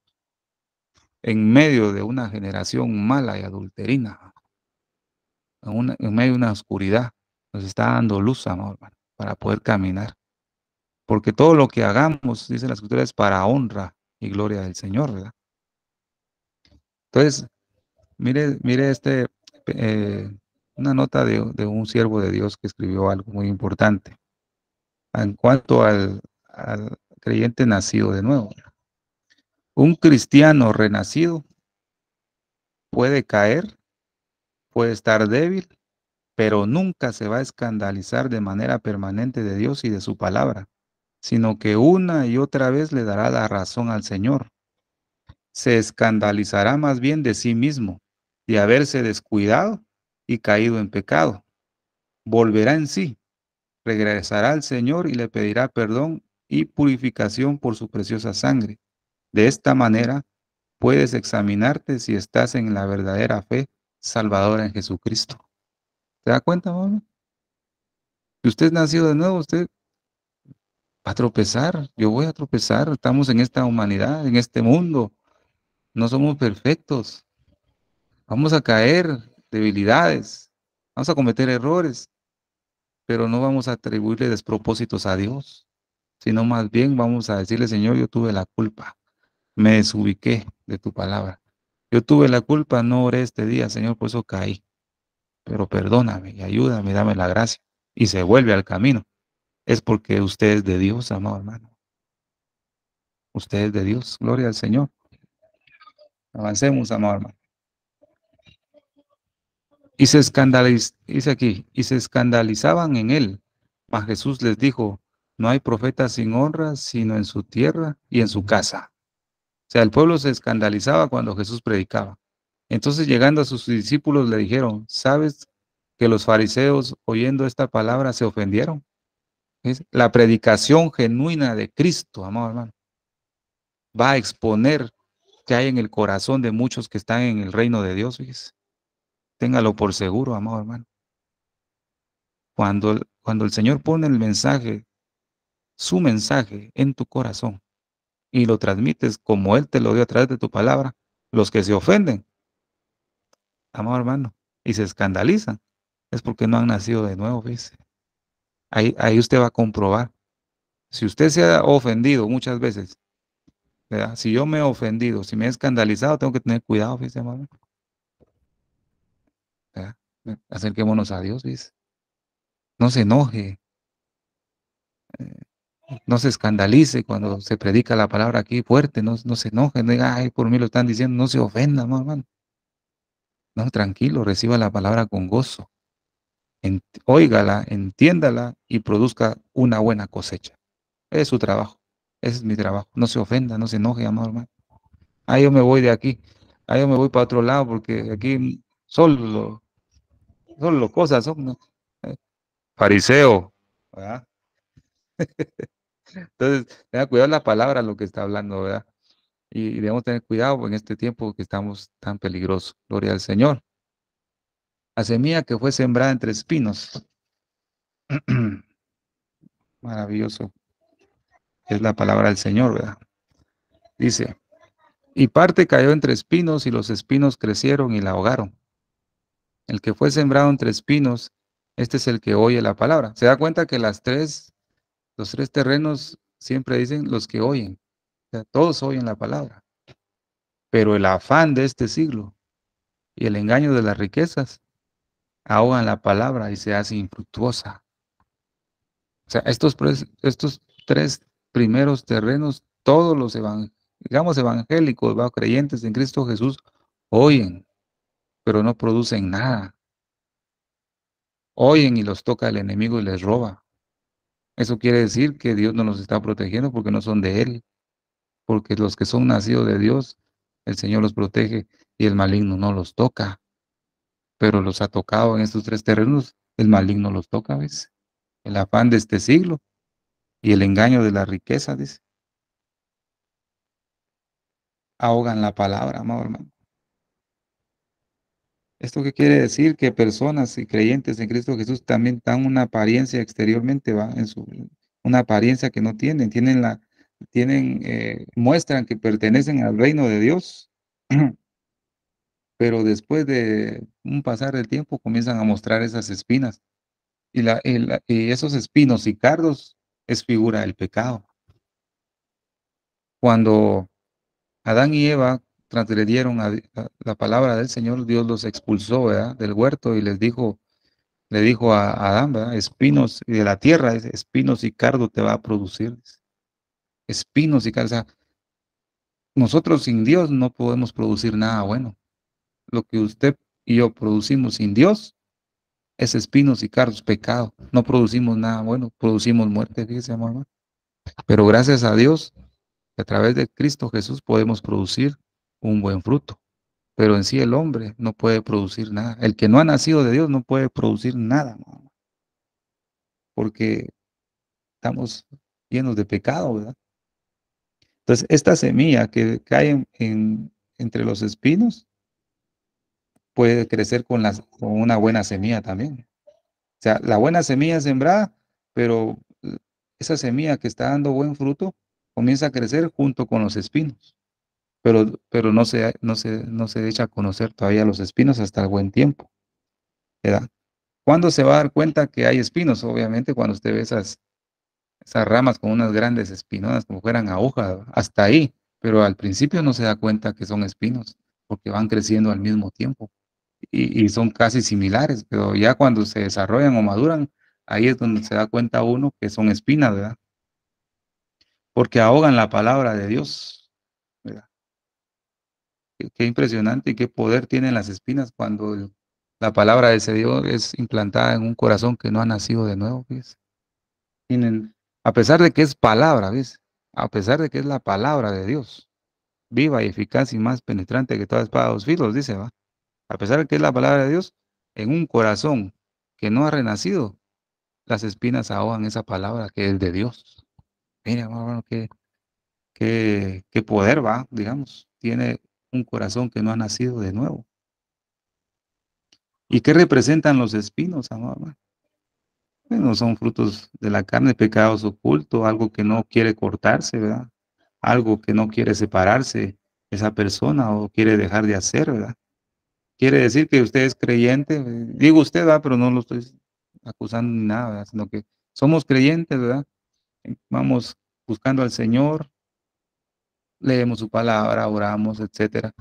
B: en medio de una generación mala y adulterina, en medio de una oscuridad. Nos está dando luz, amado hermano, para poder caminar. Porque todo lo que hagamos, dice la escritura, es para honra y gloria del Señor, ¿verdad? Entonces, mire eh, una nota de un siervo de Dios que escribió algo muy importante en cuanto al creyente nacido de nuevo. Un cristiano renacido puede caer, puede estar débil, pero nunca se va a escandalizar de manera permanente de Dios y de su palabra, sino que una y otra vez le dará la razón al Señor. Se escandalizará más bien de sí mismo, de haberse descuidado y caído en pecado. Volverá en sí, regresará al Señor y le pedirá perdón y purificación por su preciosa sangre. De esta manera puedes examinarte si estás en la verdadera fe salvadora en Jesucristo. ¿Se da cuenta, mamá? Si usted es nacido de nuevo, usted va a tropezar. Yo voy a tropezar. Estamos en esta humanidad, en este mundo. No somos perfectos. Vamos a caer, debilidades. Vamos a cometer errores, pero no vamos a atribuirle despropósitos a Dios, sino más bien vamos a decirle, Señor, yo tuve la culpa. Me desubiqué de tu palabra. Yo tuve la culpa, no oré este día, Señor, por eso caí. Pero perdóname y ayúdame, dame la gracia. Y se vuelve al camino. Es porque usted es de Dios, amado hermano. Usted es de Dios. Gloria al Señor. Avancemos, amado hermano. Dice aquí, y se escandalizaban en él. Mas Jesús les dijo, no hay profeta sin honra, sino en su tierra y en su casa. O sea, el pueblo se escandalizaba cuando Jesús predicaba. Entonces, llegando a sus discípulos, le dijeron, ¿sabes que los fariseos, oyendo esta palabra, se ofendieron? ¿Es? La predicación genuina de Cristo, amado hermano, va a exponer que hay en el corazón de muchos que están en el reino de Dios. Fíjese. Téngalo por seguro, amado hermano. Cuando el Señor pone el mensaje, su mensaje en tu corazón y lo transmites como Él te lo dio a través de tu palabra, los que se ofenden, amado hermano, y se escandalizan, es porque no han nacido de nuevo, fíjese. Ahí usted va a comprobar. Si usted se ha ofendido muchas veces, ¿verdad? Si yo me he ofendido, si me he escandalizado, tengo que tener cuidado, fíjese, hermano. ¿Verdad? Acerquémonos a Dios, fíjese. No se enoje, no se escandalice cuando se predica la palabra aquí fuerte, no se enoje, no diga, ay, por mí lo están diciendo, no se ofenda, no, hermano. No, tranquilo, reciba la palabra con gozo. Óigala, entiéndala y produzca una buena cosecha. Es su trabajo, ese es mi trabajo. No se ofenda, no se enoje, amado hermano. Ah, yo me voy de aquí, ah, yo me voy para otro lado porque aquí solo cosas son, ¿no? Fariseo, ¿verdad? Entonces, tenga cuidado la palabra, lo que está hablando, ¿verdad? Y debemos tener cuidado en este tiempo que estamos tan peligrosos. Gloria al Señor. La semilla que fue sembrada entre espinos. Maravilloso. Es la palabra del Señor, ¿verdad? Dice, y parte cayó entre espinos y los espinos crecieron y la ahogaron. El que fue sembrado entre espinos, este es el que oye la palabra. Se da cuenta que los tres terrenos siempre dicen los que oyen. O sea, todos oyen la palabra. Pero el afán de este siglo y el engaño de las riquezas ahogan la palabra y se hace infructuosa. O sea, estos tres primeros terrenos, todos los digamos evangélicos, ¿va? Creyentes en Cristo Jesús, oyen, pero no producen nada. Oyen y los toca el enemigo y les roba. Eso quiere decir que Dios no los está protegiendo porque no son de Él, porque los que son nacidos de Dios, el Señor los protege y el maligno no los toca. Pero los ha tocado en estos tres terrenos, el maligno los toca, ¿ves? El afán de este siglo y el engaño de la riqueza, dice, ahogan la palabra, amado hermano. ¿Esto qué quiere decir? Que personas y creyentes en Cristo Jesús también dan una apariencia exteriormente, ¿va? Una apariencia que no tienen, muestran que pertenecen al reino de Dios, pero después de un pasar del tiempo comienzan a mostrar esas espinas. Y esos espinos y cardos es figura del pecado. Cuando Adán y Eva transgredieron a la palabra del Señor, Dios los expulsó, ¿verdad? Del huerto y le dijo a Adán, ¿verdad? Espinos y de la tierra, espinos y cardo te va a producir. Espinos y cardo. O sea, nosotros sin Dios no podemos producir nada bueno. Lo que usted y yo producimos sin Dios es espinos y cardos, pecado. No producimos nada bueno, producimos muerte, fíjese, amor. Pero gracias a Dios, a través de Cristo Jesús podemos producir un buen fruto. Pero en sí el hombre no puede producir nada. El que no ha nacido de Dios no puede producir nada, ¿no? Porque estamos llenos de pecado, ¿verdad? Entonces, esta semilla que cae entre los espinos puede crecer con una buena semilla también. O sea, la buena semilla sembrada, pero esa semilla que está dando buen fruto comienza a crecer junto con los espinos. Pero no se echa a conocer todavía los espinos hasta el buen tiempo, ¿verdad? ¿Cuándo se va a dar cuenta que hay espinos? Obviamente cuando usted ve esas ramas con unas grandes espinonas como fueran agujas, hasta ahí, pero al principio no se da cuenta que son espinos, porque van creciendo al mismo tiempo y son casi similares, pero ya cuando se desarrollan o maduran, ahí es donde se da cuenta uno que son espinas, ¿verdad? Porque ahogan la palabra de Dios, ¿verdad? Qué impresionante y qué poder tienen las espinas cuando la palabra de ese Dios es implantada en un corazón que no ha nacido de nuevo, ¿ves? A pesar de que es palabra, ¿ves? A pesar de que es la palabra de Dios, viva y eficaz y más penetrante que toda espada de dos filos, dice, va. A pesar de que es la palabra de Dios, en un corazón que no ha renacido, las espinas ahogan esa palabra que es de Dios. Mira, hermano, qué poder va, digamos, tiene un corazón que no ha nacido de nuevo. ¿Y qué representan los espinos, amor? Bueno, son frutos de la carne, pecados ocultos, algo que no quiere cortarse, ¿verdad? Algo que no quiere separarse esa persona o quiere dejar de hacer, ¿verdad? Quiere decir que usted es creyente, digo usted, ¿verdad? Pero no lo estoy acusando ni nada, ¿verdad? Sino que somos creyentes, ¿verdad? Vamos buscando al Señor, leemos su palabra, oramos, etcétera.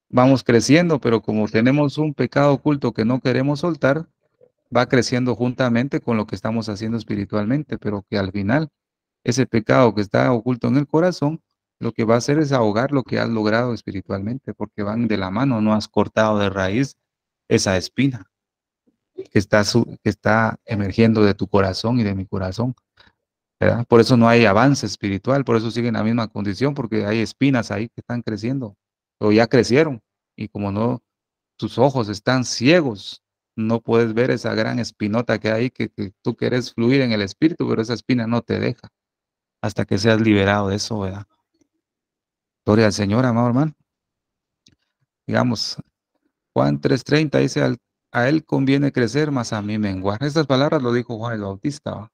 B: Vamos creciendo, pero como tenemos un pecado oculto que no queremos soltar, va creciendo juntamente con lo que estamos haciendo espiritualmente, pero que al final ese pecado que está oculto en el corazón, lo que va a hacer es ahogar lo que has logrado espiritualmente, porque van de la mano, no has cortado de raíz esa espina que está emergiendo de tu corazón y de mi corazón, ¿verdad? Por eso no hay avance espiritual, por eso siguen en la misma condición, porque hay espinas ahí que están creciendo, o ya crecieron, y como no, tus ojos están ciegos, no puedes ver esa gran espinota que hay, que tú quieres fluir en el espíritu, pero esa espina no te deja hasta que seas liberado de eso, ¿verdad? Gloria al Señor, amado hermano. Digamos, Juan 3:30 dice, a él conviene crecer, mas a mí menguar. Estas palabras lo dijo Juan el Bautista, ¿va?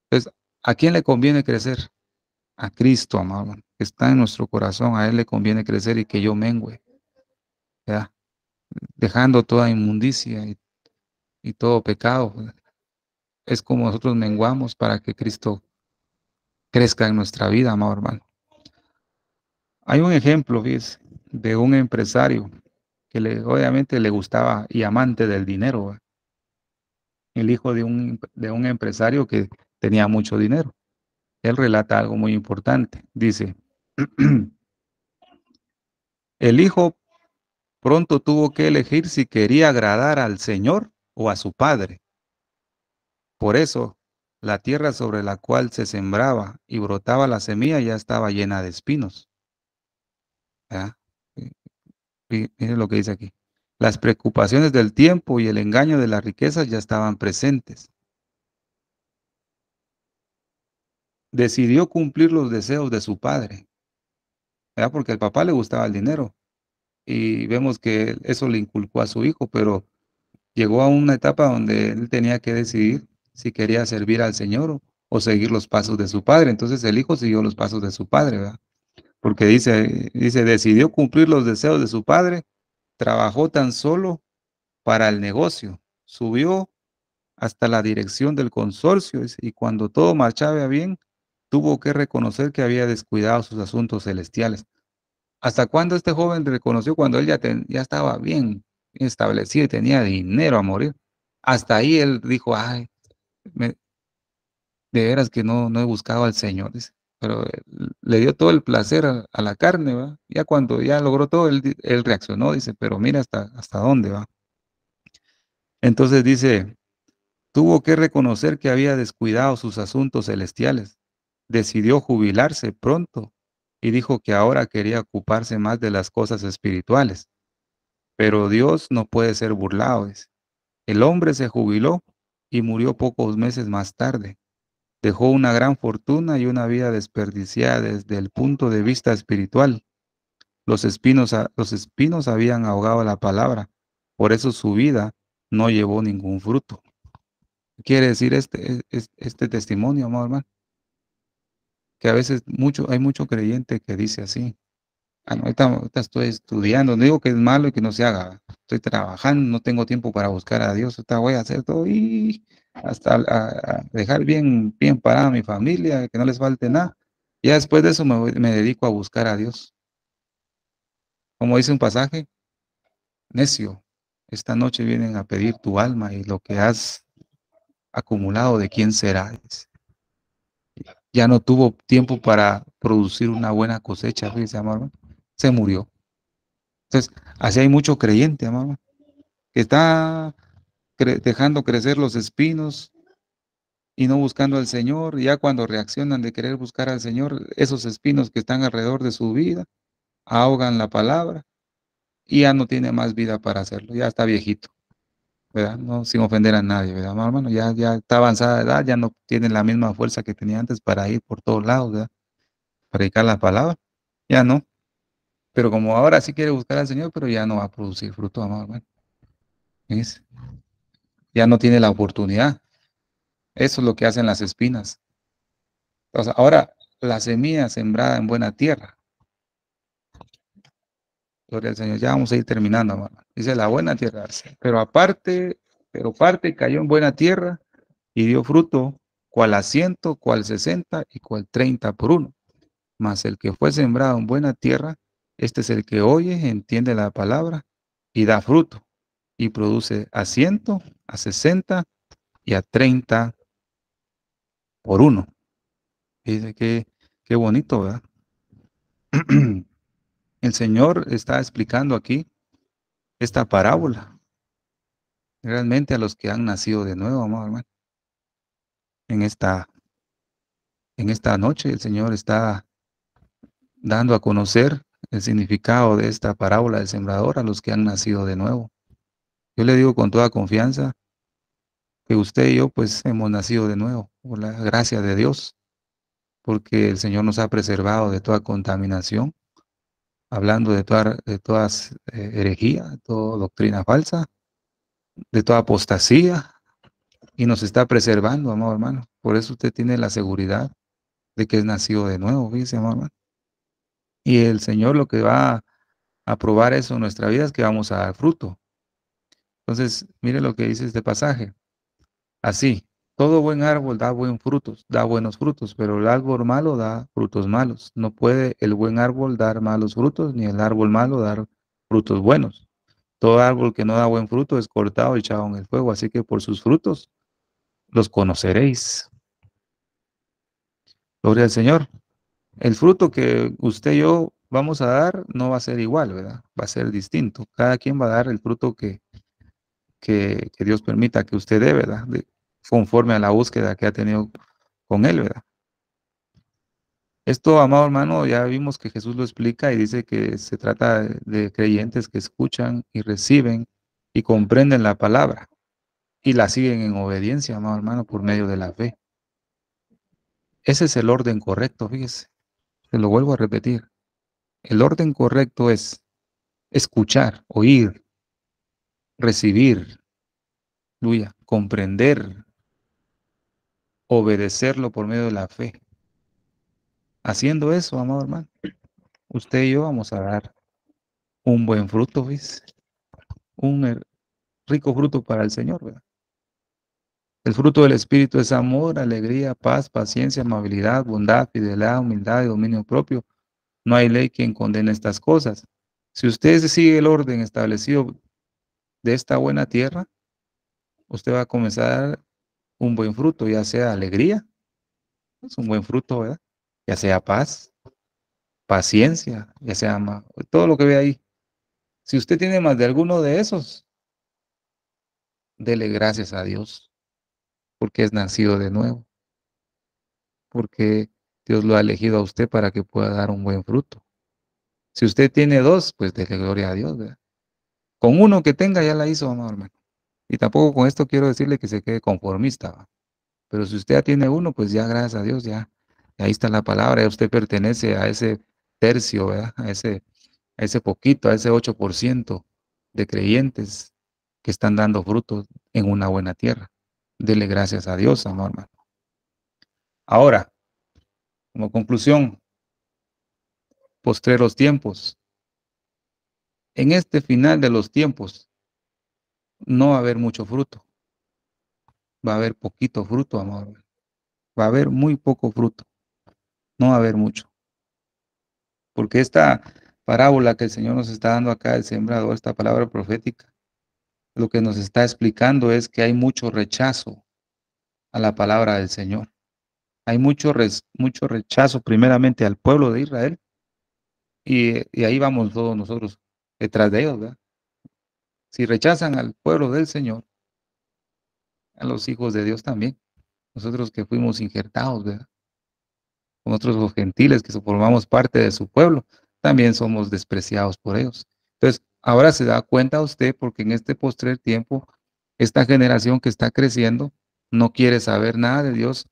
B: Entonces, ¿a quién le conviene crecer? A Cristo, amado hermano, que está en nuestro corazón. A él le conviene crecer y que yo mengüe, ¿verdad? Dejando toda inmundicia y todo pecado. Es como nosotros menguamos para que Cristo crezca en nuestra vida, amado hermano. Hay un ejemplo, fíjese, de un empresario que obviamente le gustaba y amante del dinero, ¿va? El hijo de un empresario que tenía mucho dinero. Él relata algo muy importante. Dice, el hijo pronto tuvo que elegir si quería agradar al Señor o a su padre. Por eso, la tierra sobre la cual se sembraba y brotaba la semilla ya estaba llena de espinos. ¿Verdad? Miren lo que dice aquí. Las preocupaciones del tiempo y el engaño de las riquezas ya estaban presentes. Decidió cumplir los deseos de su padre, ¿verdad? Porque al papá le gustaba el dinero y vemos que eso le inculcó a su hijo, pero llegó a una etapa donde él tenía que decidir si quería servir al Señor o seguir los pasos de su padre. Entonces el hijo siguió los pasos de su padre, ¿verdad? Porque dice, decidió cumplir los deseos de su padre, trabajó tan solo para el negocio, subió hasta la dirección del consorcio y cuando todo marchaba bien, tuvo que reconocer que había descuidado sus asuntos celestiales. ¿Hasta cuándo este joven reconoció cuando él ya estaba bien establecido y tenía dinero a morir? Hasta ahí él dijo, ay, me- de veras que no he buscado al Señor, dice. Pero le dio todo el placer a la carne, ¿va? Ya cuando ya logró todo, él reaccionó, dice, pero mira hasta dónde va. Entonces dice, tuvo que reconocer que había descuidado sus asuntos celestiales. Decidió jubilarse pronto y dijo que ahora quería ocuparse más de las cosas espirituales. Pero Dios no puede ser burlado, dice. El hombre se jubiló y murió pocos meses más tarde. Dejó una gran fortuna y una vida desperdiciada desde el punto de vista espiritual. Los espinos habían ahogado la palabra, por eso su vida no llevó ningún fruto. Quiere decir este testimonio, amado hermano, que a veces hay mucho creyente que dice así. Ah, no, ahorita estoy estudiando, no digo que es malo y que no se haga. Estoy trabajando, no tengo tiempo para buscar a Dios, ahorita voy a hacer todo y hasta a dejar bien parada a mi familia, que no les falte nada. Ya después de eso me dedico a buscar a Dios. Como dice un pasaje, necio, esta noche vienen a pedir tu alma y lo que has acumulado, ¿de quién será? Dice. Ya no tuvo tiempo para producir una buena cosecha, fíjese, amado, se murió. Entonces, así hay mucho creyente, amado, que está dejando crecer los espinos y no buscando al Señor. Y ya cuando reaccionan de querer buscar al Señor, esos espinos que están alrededor de su vida ahogan la palabra y ya no tiene más vida para hacerlo. Ya está viejito, ¿verdad? No, sin ofender a nadie, ¿verdad, hermano? Ya está avanzada de edad, ya no tiene la misma fuerza que tenía antes para ir por todos lados, ¿verdad? Predicar la palabra. Ya no. Pero como ahora sí quiere buscar al Señor, pero ya no va a producir fruto, amado hermano. ¿Ves? Ya no tiene la oportunidad. Eso es lo que hacen las espinas. O sea, ahora, la semilla sembrada en buena tierra. Gloria al Señor. Ya vamos a ir terminando, hermano. Dice la buena tierra. Pero parte cayó en buena tierra y dio fruto, cual a 100, cual 60 y cual 30 por uno. Mas el que fue sembrado en buena tierra, este es el que oye, entiende la palabra y da fruto. Y produce a 100, a 60 y a 30 por uno. Dice que qué bonito, ¿verdad? El Señor está explicando aquí esta parábola realmente a los que han nacido de nuevo, amado hermano. En esta, en esta noche el Señor está dando a conocer el significado de esta parábola del sembrador a los que han nacido de nuevo. Yo le digo con toda confianza que usted y yo pues hemos nacido de nuevo por la gracia de Dios, porque el Señor nos ha preservado de toda contaminación hablando de todas herejía, de toda doctrina falsa, de toda apostasía, y nos está preservando, amado hermano. Por eso usted tiene la seguridad de que es nacido de nuevo, fíjese, amado hermano. Y el Señor lo que va a probar eso en nuestra vida es que vamos a dar fruto. Entonces, mire lo que dice este pasaje. Así, todo buen árbol da da buenos frutos, pero el árbol malo da frutos malos. No puede el buen árbol dar malos frutos, ni el árbol malo dar frutos buenos. Todo árbol que no da buen fruto es cortado y echado en el fuego, así que por sus frutos los conoceréis. Gloria al Señor. El fruto que usted y yo vamos a dar no va a ser igual, ¿verdad? Va a ser distinto. Cada quien va a dar el fruto que Dios permita que usted dé, ¿verdad? Conforme a la búsqueda que ha tenido con Él, ¿verdad? Esto, amado hermano, ya vimos que Jesús lo explica y dice que se trata de creyentes que escuchan y reciben y comprenden la palabra y la siguen en obediencia, amado hermano, por medio de la fe. Ese es el orden correcto, fíjese. Se lo vuelvo a repetir. El orden correcto es escuchar, oír, recibir, comprender, obedecerlo por medio de la fe. Haciendo eso, amado hermano, usted y yo vamos a dar un buen fruto, ¿ves? Un rico fruto para el Señor, ¿verdad? El fruto del Espíritu es amor, alegría, paz, paciencia, amabilidad, bondad, fidelidad, humildad y dominio propio. No hay ley quien condene estas cosas. Si usted sigue el orden establecido de esta buena tierra, usted va a comenzar a dar un buen fruto, ya sea alegría, es un buen fruto, ¿verdad? Ya sea paz, paciencia, ya sea todo lo que ve ahí. Si usted tiene más de alguno de esos, dele gracias a Dios, porque es nacido de nuevo, porque Dios lo ha elegido a usted para que pueda dar un buen fruto. Si usted tiene dos, pues dele gloria a Dios, ¿verdad? Con uno que tenga ya la hizo, amado hermano. Y tampoco con esto quiero decirle que se quede conformista, ¿va? Pero si usted ya tiene uno, pues ya gracias a Dios, ya ahí está la palabra, ya usted pertenece a ese tercio, ¿verdad? A ese poquito, a ese 8% de creyentes que están dando frutos en una buena tierra. Dele gracias a Dios, amado hermano. Ahora, como conclusión, postreros tiempos. En este final de los tiempos no va a haber mucho fruto. Va a haber poquito fruto, amado hermano. Va a haber muy poco fruto. No va a haber mucho. Porque esta parábola que el Señor nos está dando acá, el sembrador, esta palabra profética, lo que nos está explicando es que hay mucho rechazo a la palabra del Señor. Hay mucho rechazo primeramente al pueblo de Israel y ahí vamos todos nosotros detrás de ellos, ¿verdad? Si rechazan al pueblo del Señor, a los hijos de Dios también, nosotros que fuimos injertados, ¿verdad? Nosotros los gentiles que formamos parte de su pueblo, también somos despreciados por ellos. Entonces, ahora se da cuenta usted porque en este postrer tiempo, esta generación que está creciendo no quiere saber nada de Dios,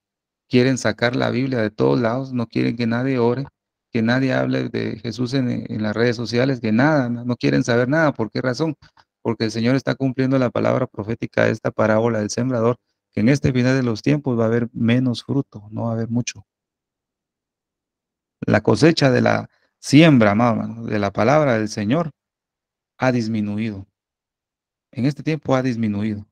B: quieren sacar la Biblia de todos lados, no quieren que nadie ore, que nadie hable de Jesús en las redes sociales, que nada, no quieren saber nada. ¿Por qué razón? Porque el Señor está cumpliendo la palabra profética de esta parábola del sembrador, que en este final de los tiempos va a haber menos fruto, no va a haber mucho. La cosecha de la siembra, amado hermano, de la palabra del Señor ha disminuido. En este tiempo ha disminuido.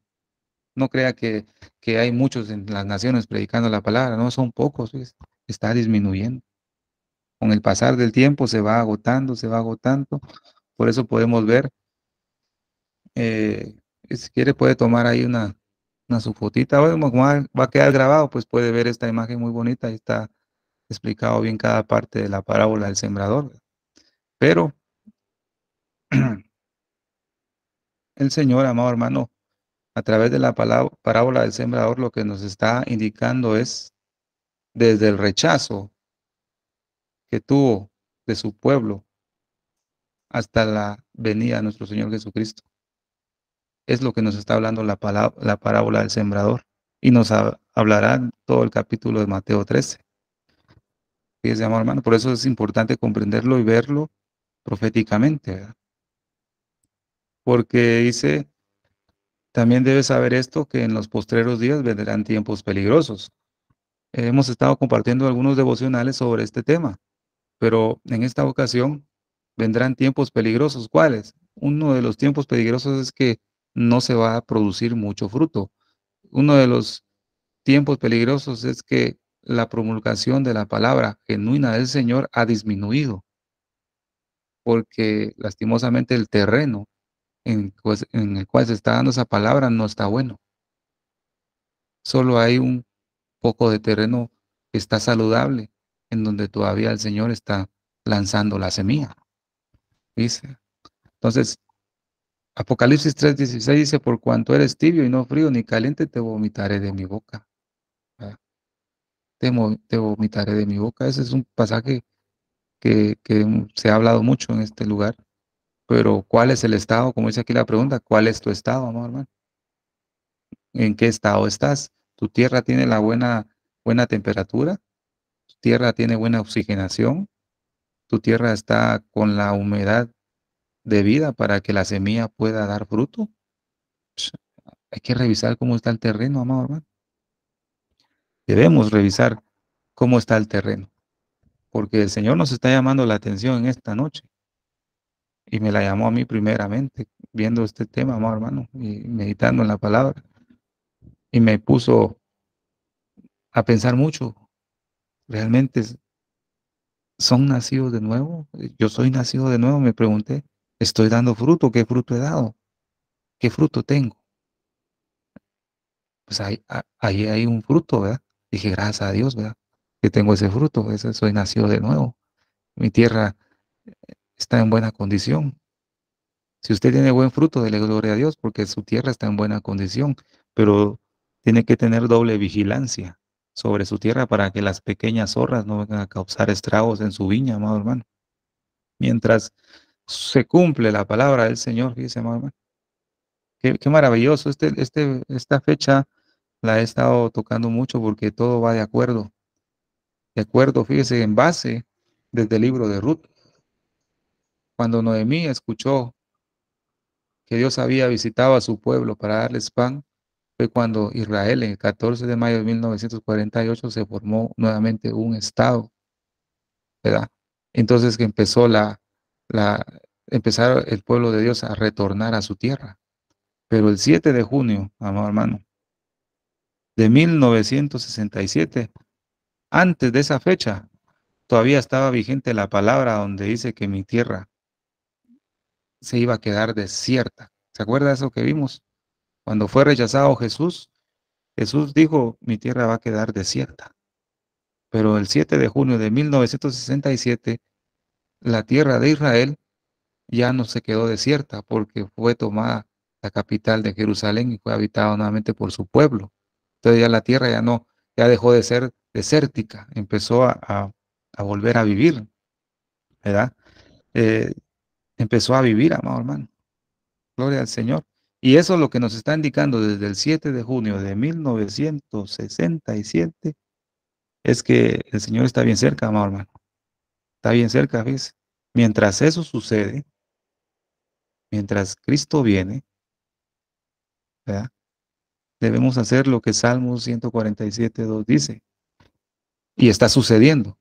B: No crea que hay muchos en las naciones predicando la palabra, no, son pocos, ¿ves? Está disminuyendo. Con el pasar del tiempo se va agotando, se va agotando. Por eso podemos ver, si quiere puede tomar ahí su fotita, como va a quedar grabado, pues puede ver esta imagen muy bonita, ahí está explicado bien cada parte de la parábola del sembrador. Pero el Señor, amado hermano, a través de la parábola del sembrador, lo que nos está indicando es desde el rechazo que tuvo de su pueblo hasta la venida de nuestro Señor Jesucristo. Es lo que nos está hablando la parábola del sembrador. Y nos hablará en todo el capítulo de Mateo 13. Fíjese, amado hermano, por eso es importante comprenderlo y verlo proféticamente, ¿verdad? Porque dice, también debes saber esto, que en los postreros días vendrán tiempos peligrosos. Hemos estado compartiendo algunos devocionales sobre este tema, pero en esta ocasión vendrán tiempos peligrosos. ¿Cuáles? Uno de los tiempos peligrosos es que no se va a producir mucho fruto. Uno de los tiempos peligrosos es que la promulgación de la palabra genuina del Señor ha disminuido, porque lastimosamente el terreno en el cual se está dando esa palabra no está bueno. Solo hay un poco de terreno que está saludable, en donde todavía el Señor está lanzando la semilla, dice. Entonces, Apocalipsis 3:16 dice, por cuanto eres tibio y no frío ni caliente, te vomitaré de mi boca. ¿Verdad? Te vomitaré de mi boca. Ese es un pasaje que se ha hablado mucho en este lugar. Pero ¿cuál es el estado? Como dice aquí la pregunta, ¿cuál es tu estado, amado hermano? ¿En qué estado estás? ¿Tu tierra tiene la buena temperatura? ¿Tu tierra tiene buena oxigenación? ¿Tu tierra está con la humedad debida para que la semilla pueda dar fruto? Ps, Hay que revisar cómo está el terreno, amado hermano. Debemos revisar cómo está el terreno, porque el Señor nos está llamando la atención en esta noche y me la llamó a mí primeramente, viendo este tema, amado hermano, y meditando en la palabra, y me puso a pensar mucho. ¿Realmente son nacidos de nuevo? Yo soy nacido de nuevo, me pregunté. ¿Estoy dando fruto? ¿Qué fruto he dado? ¿Qué fruto tengo? Pues ahí hay un fruto, ¿verdad? Dije, gracias a Dios, ¿verdad? Que tengo ese fruto, ese soy nacido de nuevo. Mi tierra está en buena condición. Si usted tiene buen fruto, dele gloria a Dios, porque su tierra está en buena condición, pero tiene que tener doble vigilancia sobre su tierra para que las pequeñas zorras no vengan a causar estragos en su viña, amado hermano. Mientras se cumple la palabra del Señor, fíjese, amado hermano. Qué maravilloso. Esta fecha la he estado tocando mucho porque todo va de acuerdo. De acuerdo, fíjese, en base desde el libro de Ruth. Cuando Noemí escuchó que Dios había visitado a su pueblo para darles pan, fue cuando Israel, en el 14 de mayo de 1948, se formó nuevamente un estado, ¿verdad? Entonces que la, empezaron el pueblo de Dios a retornar a su tierra. Pero el 7 de junio, amado hermano, de 1967, antes de esa fecha, todavía estaba vigente la palabra donde dice que mi tierra se iba a quedar desierta. ¿Se acuerda de eso que vimos? Cuando fue rechazado Jesús, Jesús dijo, mi tierra va a quedar desierta. Pero el 7 de junio de 1967, la tierra de Israel ya no se quedó desierta porque fue tomada la capital de Jerusalén y fue habitada nuevamente por su pueblo. Entonces ya la tierra ya dejó de ser desértica, empezó a volver a vivir, ¿verdad? Eh, Empezó a vivir, amado hermano. Gloria al Señor. Y eso es lo que nos está indicando desde el 7 de junio de 1967, es que el Señor está bien cerca, amado hermano. Está bien cerca, ¿ves? Mientras eso sucede, mientras Cristo viene, ¿verdad? Debemos hacer lo que Salmos 147:2 dice. Y está sucediendo.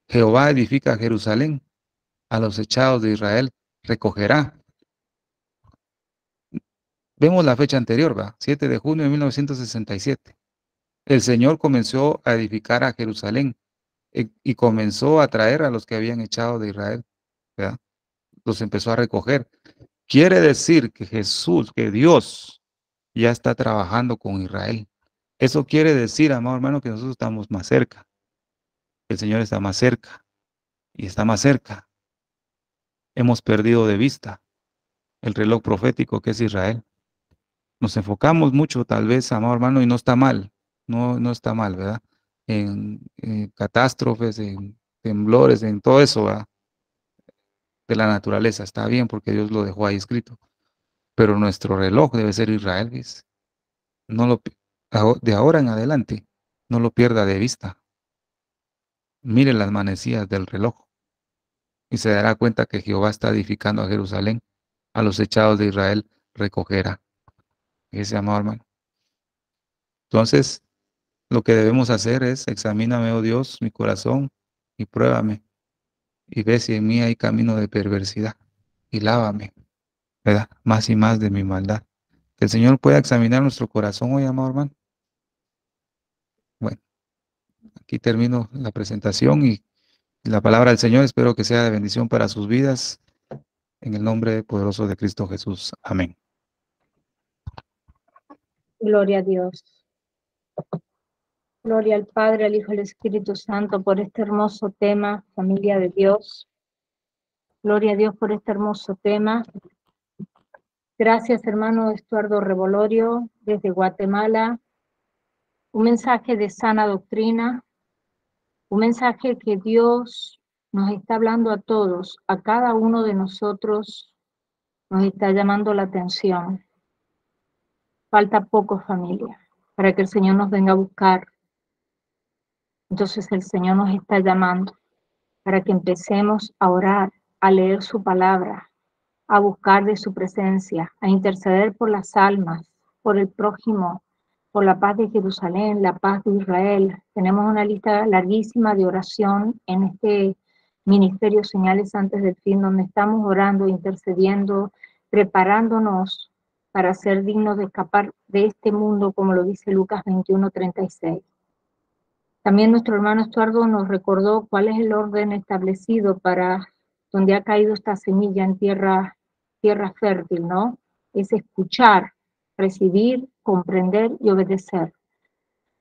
B: Jehová edifica Jerusalén, a los echados de Israel recogerá. Vemos la fecha anterior, ¿va? 7 de junio de 1967. El Señor comenzó a edificar a Jerusalén y comenzó a traer a los que habían echado de Israel, ¿verdad? Los empezó a recoger. Quiere decir que Jesús, que Dios ya está trabajando con Israel. Eso quiere decir, amado hermano, que nosotros estamos más cerca. El Señor está más cerca y está más cerca. Hemos perdido de vista el reloj profético que es Israel. Nos enfocamos mucho, tal vez, amado hermano, y no está mal. No está mal, ¿verdad? En catástrofes, en temblores, en todo eso, ¿verdad? De la naturaleza. Está bien porque Dios lo dejó ahí escrito. Pero nuestro reloj debe ser Israel, ¿ves? No lo, de ahora en adelante, no lo pierda de vista. Mire las manecillas del reloj. y se dará cuenta que Jehová está edificando a Jerusalén, a los echados de Israel recogerá. Ese amado hermano. Entonces, lo que debemos hacer es, examíname, oh Dios, mi corazón, y pruébame, y ve si en mí hay camino de perversidad, y lávame, ¿verdad? Más y más de mi maldad. Que el Señor pueda examinar nuestro corazón hoy, amado hermano. Bueno, aquí termino la presentación y la palabra del Señor. Espero que sea de bendición para sus vidas. En el nombre poderoso de Cristo Jesús. Amén.
A: Gloria a Dios. Gloria al Padre, al Hijo y al Espíritu Santo por este hermoso tema, familia de Dios. Gloria a Dios por este hermoso tema. Gracias, hermano Estuardo Revolorio, desde Guatemala. Un mensaje de sana doctrina, un mensaje que Dios nos está hablando a todos, a cada uno de nosotros nos está llamando la atención. Falta poco, familia, para que el Señor nos venga a buscar. Entonces el Señor nos está llamando para que empecemos a orar, a leer su palabra, a buscar de su presencia, a interceder por las almas, por el prójimo, por la paz de Jerusalén, la paz de Israel. Tenemos una lista larguísima de oración en este ministerio Señales Antes del Fin, donde estamos orando, intercediendo, preparándonos para ser dignos de escapar de este mundo, como lo dice Lucas 21:36. También nuestro hermano Estuardo nos recordó cuál es el orden establecido para donde ha caído esta semilla en tierra fértil, ¿no? Es escuchar, recibir, comprender y obedecer.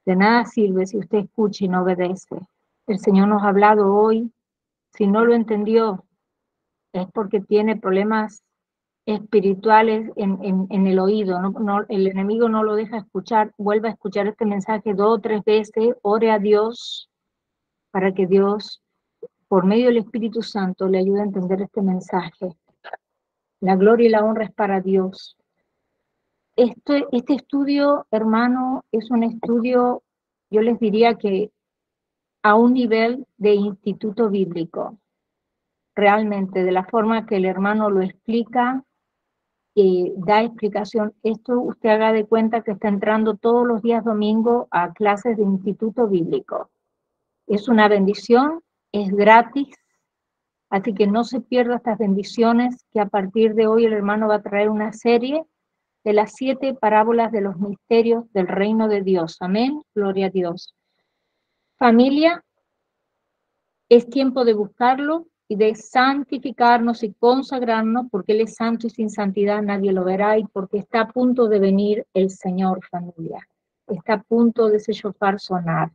A: De nada sirve si usted escucha y no obedece. El Señor nos ha hablado hoy. Si no lo entendió, es porque tiene problemas espirituales en el oído. El enemigo no lo deja escuchar. Vuelva a escuchar este mensaje 2 o 3 veces. Ore a Dios para que Dios, por medio del Espíritu Santo, le ayude a entender este mensaje. La gloria y la honra es para Dios. Este estudio, hermano, es un estudio, yo les diría que a un nivel de instituto bíblico. Realmente, de la forma que el hermano lo explica, da explicación. Esto usted haga de cuenta que está entrando todos los días domingo a clases de instituto bíblico. Es una bendición, es gratis. Así que no se pierda estas bendiciones, que a partir de hoy el hermano va a traer una serie de las 7 parábolas de los misterios del reino de Dios. Amén, gloria a Dios. Familia, es tiempo de buscarlo y de santificarnos y consagrarnos, porque Él es santo y sin santidad nadie lo verá, y porque está a punto de venir el Señor, familia. Está a punto de ese shofar sonar.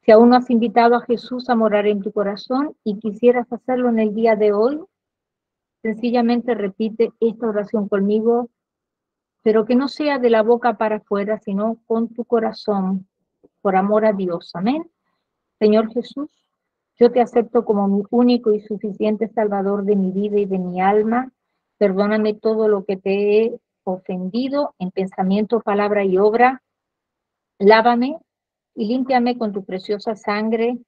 A: Si aún no has invitado a Jesús a morar en tu corazón y quisieras hacerlo en el día de hoy, sencillamente repite esta oración conmigo, pero que no sea de la boca para afuera, sino con tu corazón, por amor a Dios. Amén. Señor Jesús, yo te acepto como mi único y suficiente Salvador de mi vida y de mi alma. Perdóname todo lo que te he ofendido en pensamiento, palabra y obra. Lávame y límpiame con tu preciosa sangre.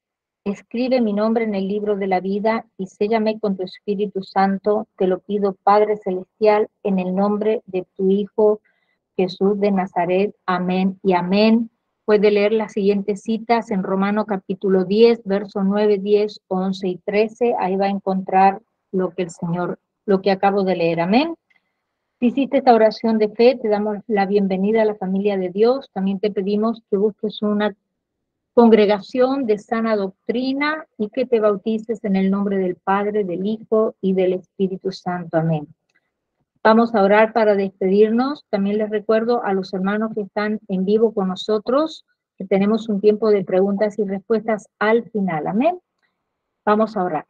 A: Escribe mi nombre en el libro de la vida y séllame con tu Espíritu Santo. Te lo pido, Padre Celestial, en el nombre de tu Hijo Jesús de Nazaret. Amén y amén. Puede leer las siguientes citas en Romanos capítulo 10, versos 9, 10, 11 y 13. Ahí va a encontrar lo que acabo de leer. Amén. Si hiciste esta oración de fe, te damos la bienvenida a la familia de Dios. También te pedimos que busques una congregación de sana doctrina y que te bautices en el nombre del Padre, del Hijo y del Espíritu Santo. Amén. Vamos a orar para despedirnos. También les recuerdo a los hermanos que están en vivo con nosotros que tenemos un tiempo de preguntas y respuestas al final. Amén. Vamos a orar.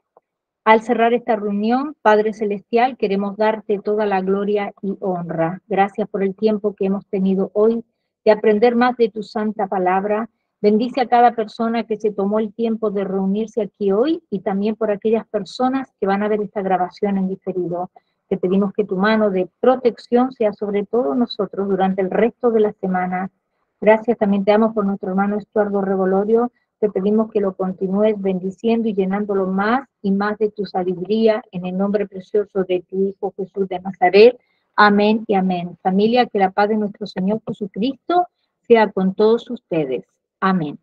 A: Al cerrar esta reunión, Padre Celestial, queremos darte toda la gloria y honra. Gracias por el tiempo que hemos tenido hoy de aprender más de tu santa palabra. Bendice a cada persona que se tomó el tiempo de reunirse aquí hoy y también por aquellas personas que van a ver esta grabación en diferido. Te pedimos que tu mano de protección sea sobre todos nosotros durante el resto de la semana. Gracias, también te damos por nuestro hermano Estuardo Revolorio, Te pedimos que lo continúes bendiciendo y llenándolo más y más de tu sabiduría en el nombre precioso de tu Hijo Jesús de Nazaret. Amén y amén. Familia, que la paz de nuestro Señor Jesucristo sea con todos ustedes. Amén.